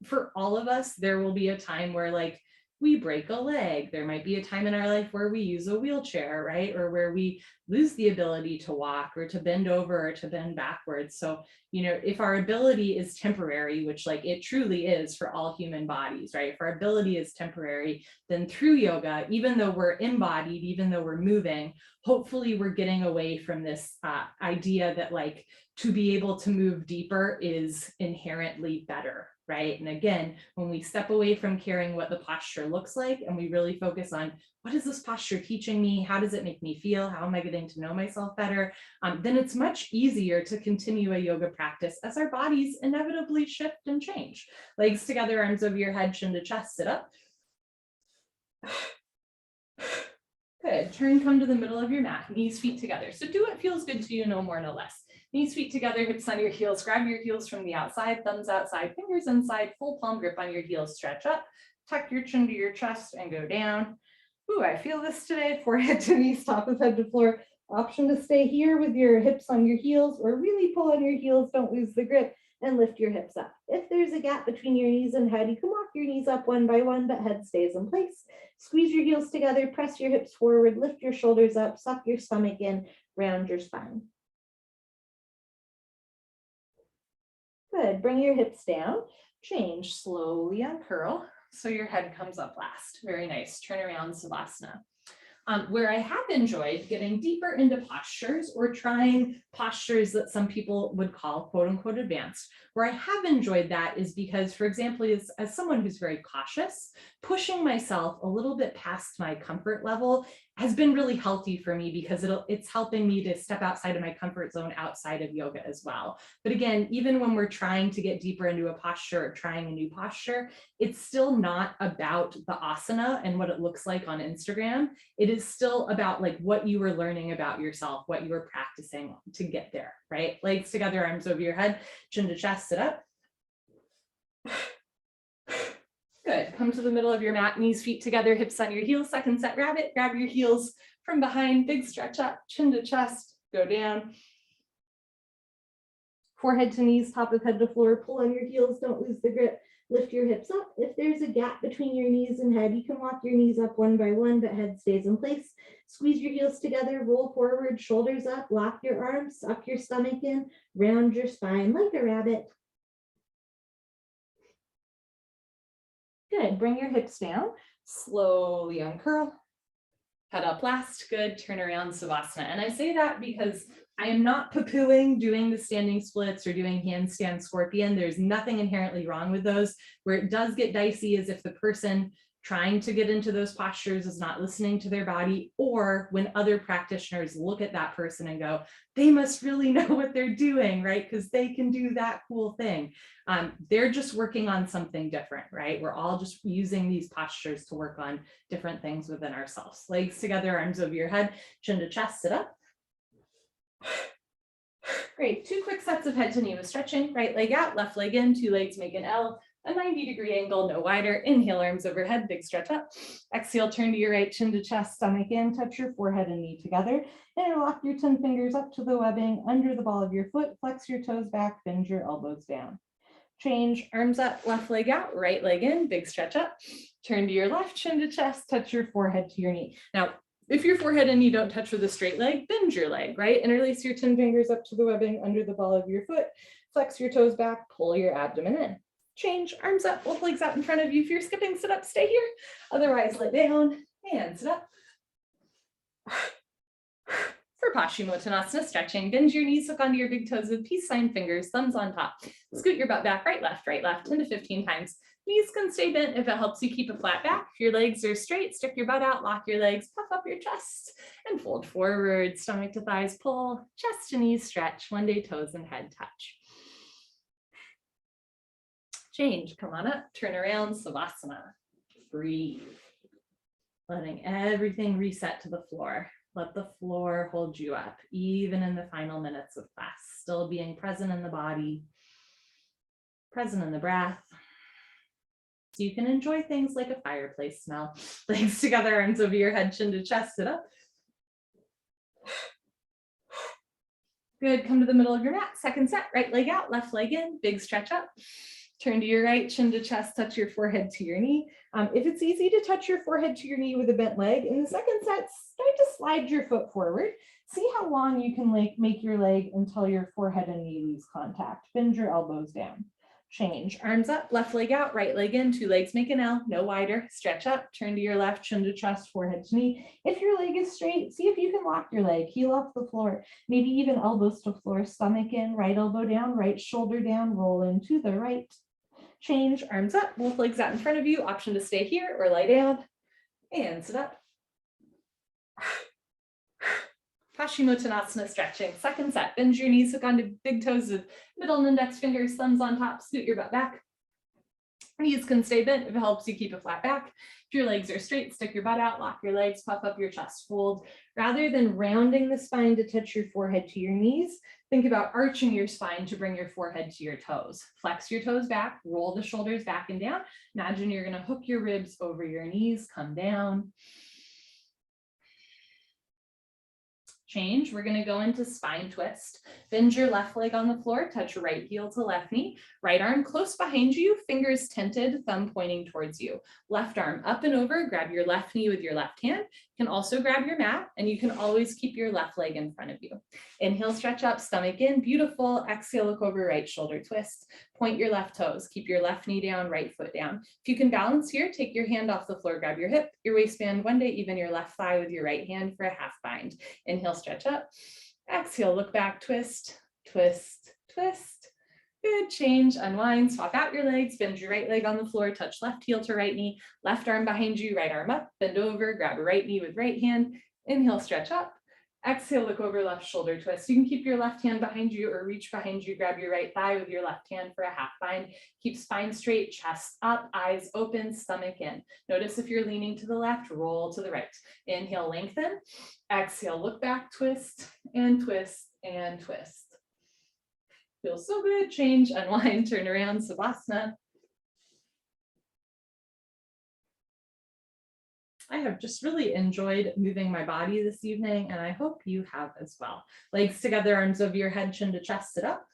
for all of us, there will be a time where like we break a leg. There might be a time in our life where we use a wheelchair, right? Or where we lose the ability to walk or to bend over or to bend backwards. So, if our ability is temporary, which like it truly is for all human bodies, right? If our ability is temporary, then through yoga, even though we're embodied, even though we're moving, hopefully we're getting away from this idea that like, to be able to move deeper is inherently better, right? And again, when we step away from caring what the posture looks like and we really focus on what is this posture teaching me? How does it make me feel? How am I getting to know myself better? Then it's much easier to continue a yoga practice as our bodies inevitably shift and change. Legs together, arms over your head, chin to chest, sit up. Good. Turn, come to the middle of your mat, knees, feet together. So do what feels good to you, no more, no less. Knees, feet together, hips on your heels. Grab your heels from the outside, thumbs outside, fingers inside, full palm grip on your heels. Stretch up, tuck your chin to your chest and go down. Ooh, I feel this today. Forehead to knees, top of head to floor. Option to stay here with your hips on your heels or really pull on your heels. Don't lose the grip and lift your hips up. If there's a gap between your knees and head, you can walk your knees up one by one, but head stays in place. Squeeze your heels together, press your hips forward, lift your shoulders up, suck your stomach in, round your spine. Good, bring your hips down, change, slowly uncurl, so your head comes up last. Very nice, turn around, Savasana. Where I have enjoyed getting deeper into postures or trying postures that some people would call quote unquote advanced, where I have enjoyed that is because, for example, as someone who's very cautious, pushing myself a little bit past my comfort level has been really healthy for me because it's helping me to step outside of my comfort zone outside of yoga as well. But again, even when we're trying to get deeper into a posture or trying a new posture, it's still not about the asana and what it looks like on Instagram. It is still about like what you were learning about yourself, what you were practicing to get there, right? Legs together, arms over your head, chin to chest, sit up. Good, come to the middle of your mat, knees, feet together, hips on your heels, second set rabbit, grab your heels from behind, big stretch up, chin to chest, go down. Forehead to knees, top of head to floor, pull on your heels, don't lose the grip, lift your hips up. If there's a gap between your knees and head, you can walk your knees up one by one, but head stays in place. Squeeze your heels together, roll forward, shoulders up, lock your arms, suck your stomach in, round your spine like a rabbit. Good, bring your hips down, slowly uncurl, head up last, good, turn around, Savasana. And I say that because I am not poo-pooing doing the standing splits or doing handstand scorpion. There's nothing inherently wrong with those. Where it does get dicey is if the person trying to get into those postures is not listening to their body, or when other practitioners look at that person and go, they must really know what they're doing, right? Because they can do that cool thing. They're just working on something different, right? We're all just using these postures to work on different things within ourselves. Legs together, arms over your head, chin to chest, sit up. Great, 2 quick sets of head to knee with stretching, right leg out, left leg in, 2 legs make an L, a 90-degree angle, no wider. Inhale, arms overhead, big stretch up. Exhale, turn to your right, chin to chest, stomach in, touch your forehead and knee together. Interlock your 10 fingers up to the webbing, under the ball of your foot, flex your toes back, bend your elbows down. Change, arms up, left leg out, right leg in, big stretch up. Turn to your left, chin to chest, touch your forehead to your knee. Now, if your forehead and knee don't touch with a straight leg, bend your leg, right? Interlace your 10 fingers up to the webbing, under the ball of your foot, flex your toes back, pull your abdomen in. Change, arms up, both legs out in front of you. If you're skipping, sit up, stay here. Otherwise, lay down and sit up. For Paschimottanasana, stretching, bend your knees, hook onto your big toes with peace sign fingers, thumbs on top. Scoot your butt back, right, left, 10 to 15 times. Knees can stay bent if it helps you keep a flat back. If your legs are straight, stick your butt out, lock your legs, puff up your chest, and fold forward, stomach to thighs, pull, chest to knees, stretch, one day toes and head touch. Change, come on up, turn around, Savasana. Breathe. Letting everything reset to the floor. Let the floor hold you up, even in the final minutes of class. Still being present in the body, present in the breath. So you can enjoy things like a fireplace smell. Legs together, arms over your head, chin to chest, sit up. Good, come to the middle of your mat. Second set, right leg out, left leg in, big stretch up. Turn to your right, chin to chest, touch your forehead to your knee. If it's easy to touch your forehead to your knee with a bent leg, in the second set, start to slide your foot forward. See how long you can make your leg until your forehead and knee lose contact. Bend your elbows down. Change, arms up, left leg out, right leg in, 2 legs make an L, no wider, stretch up, turn to your left, chin to chest, forehead to knee. If your leg is straight, see if you can lock your leg, heel off the floor, maybe even elbows to floor, stomach in, right elbow down, right shoulder down, roll into the right. Change, arms up, both legs out in front of you, option to stay here or lie down, and sit up. Paschimottanasana stretching. Second set, bend your knees, hook onto big toes with middle and index fingers, thumbs on top, scoot your butt back. Knees can stay bent if it helps you keep a flat back. If your legs are straight, stick your butt out, lock your legs, puff up your chest, fold. Rather than rounding the spine to touch your forehead to your knees, think about arching your spine to bring your forehead to your toes. Flex your toes back, roll the shoulders back and down. Imagine you're gonna hook your ribs over your knees, come down. Change, we're going to go into spine twist. Bend your left leg on the floor, touch right heel to left knee, right arm close behind you, fingers tented, thumb pointing towards you. Left arm up and over, grab your left knee with your left hand. You can also grab your mat, and you can always keep your left leg in front of you. Inhale, stretch up, stomach in, beautiful. Exhale, look over, right shoulder twist. Point your left toes, keep your left knee down, right foot down. If you can balance here, take your hand off the floor, grab your hip, your waistband, one day even your left thigh with your right hand for a half bind. Inhale, stretch up. Exhale, look back, twist, twist, twist. Good, change, unwind, swap out your legs, bend your right leg on the floor, touch left heel to right knee, left arm behind you, right arm up, bend over, grab a right knee with right hand. Inhale, stretch up. Exhale, look over, left shoulder twist. You can keep your left hand behind you or reach behind you, grab your right thigh with your left hand for a half bind. Keep spine straight, chest up, eyes open, stomach in. Notice if you're leaning to the left, roll to the right. Inhale, lengthen. Exhale, look back, twist, and twist, and twist. Feels so good. Change, unwind, turn around, Savasana. I have just really enjoyed moving my body this evening, and I hope you have as well. Legs together, arms over your head, chin to chest, sit up.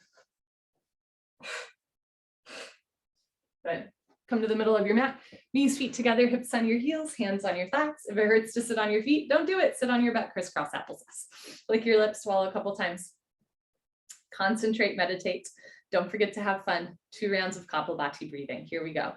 Good. Come to the middle of your mat, knees, feet together, hips on your heels, hands on your thighs. If it hurts to sit on your feet, don't do it. Sit on your butt, crisscross applesauce. Lick your lips, swallow a couple times. Concentrate, meditate. Don't forget to have fun. 2 rounds of Kapalabhati breathing. Here we go.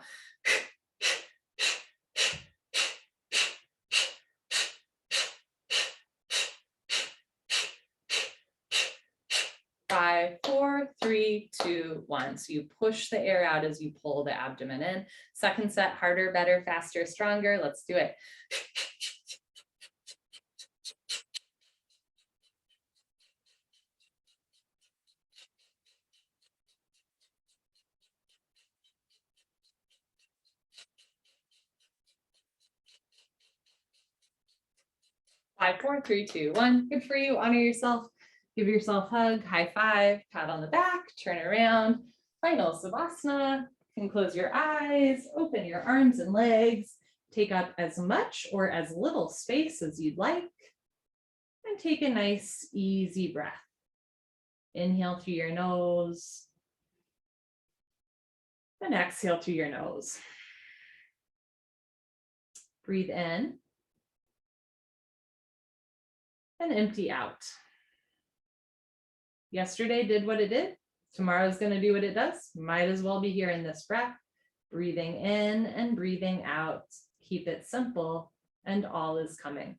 5, 4, 3, 2, 1. So you push the air out as you pull the abdomen in. Second set, harder, better, faster, stronger. Let's do it. Five, 4, 3, 2, 1. Good for you. Honor yourself. Give yourself a hug, high five, pat on the back, turn around. Final Savasana. You can close your eyes, open your arms and legs, take up as much or as little space as you'd like, and take a nice, easy breath. Inhale through your nose, and exhale through your nose. Breathe in, and empty out. Yesterday did what it did. Tomorrow's going to do what it does. Might as well be here in this breath. Breathing in and breathing out. Keep it simple, and all is coming.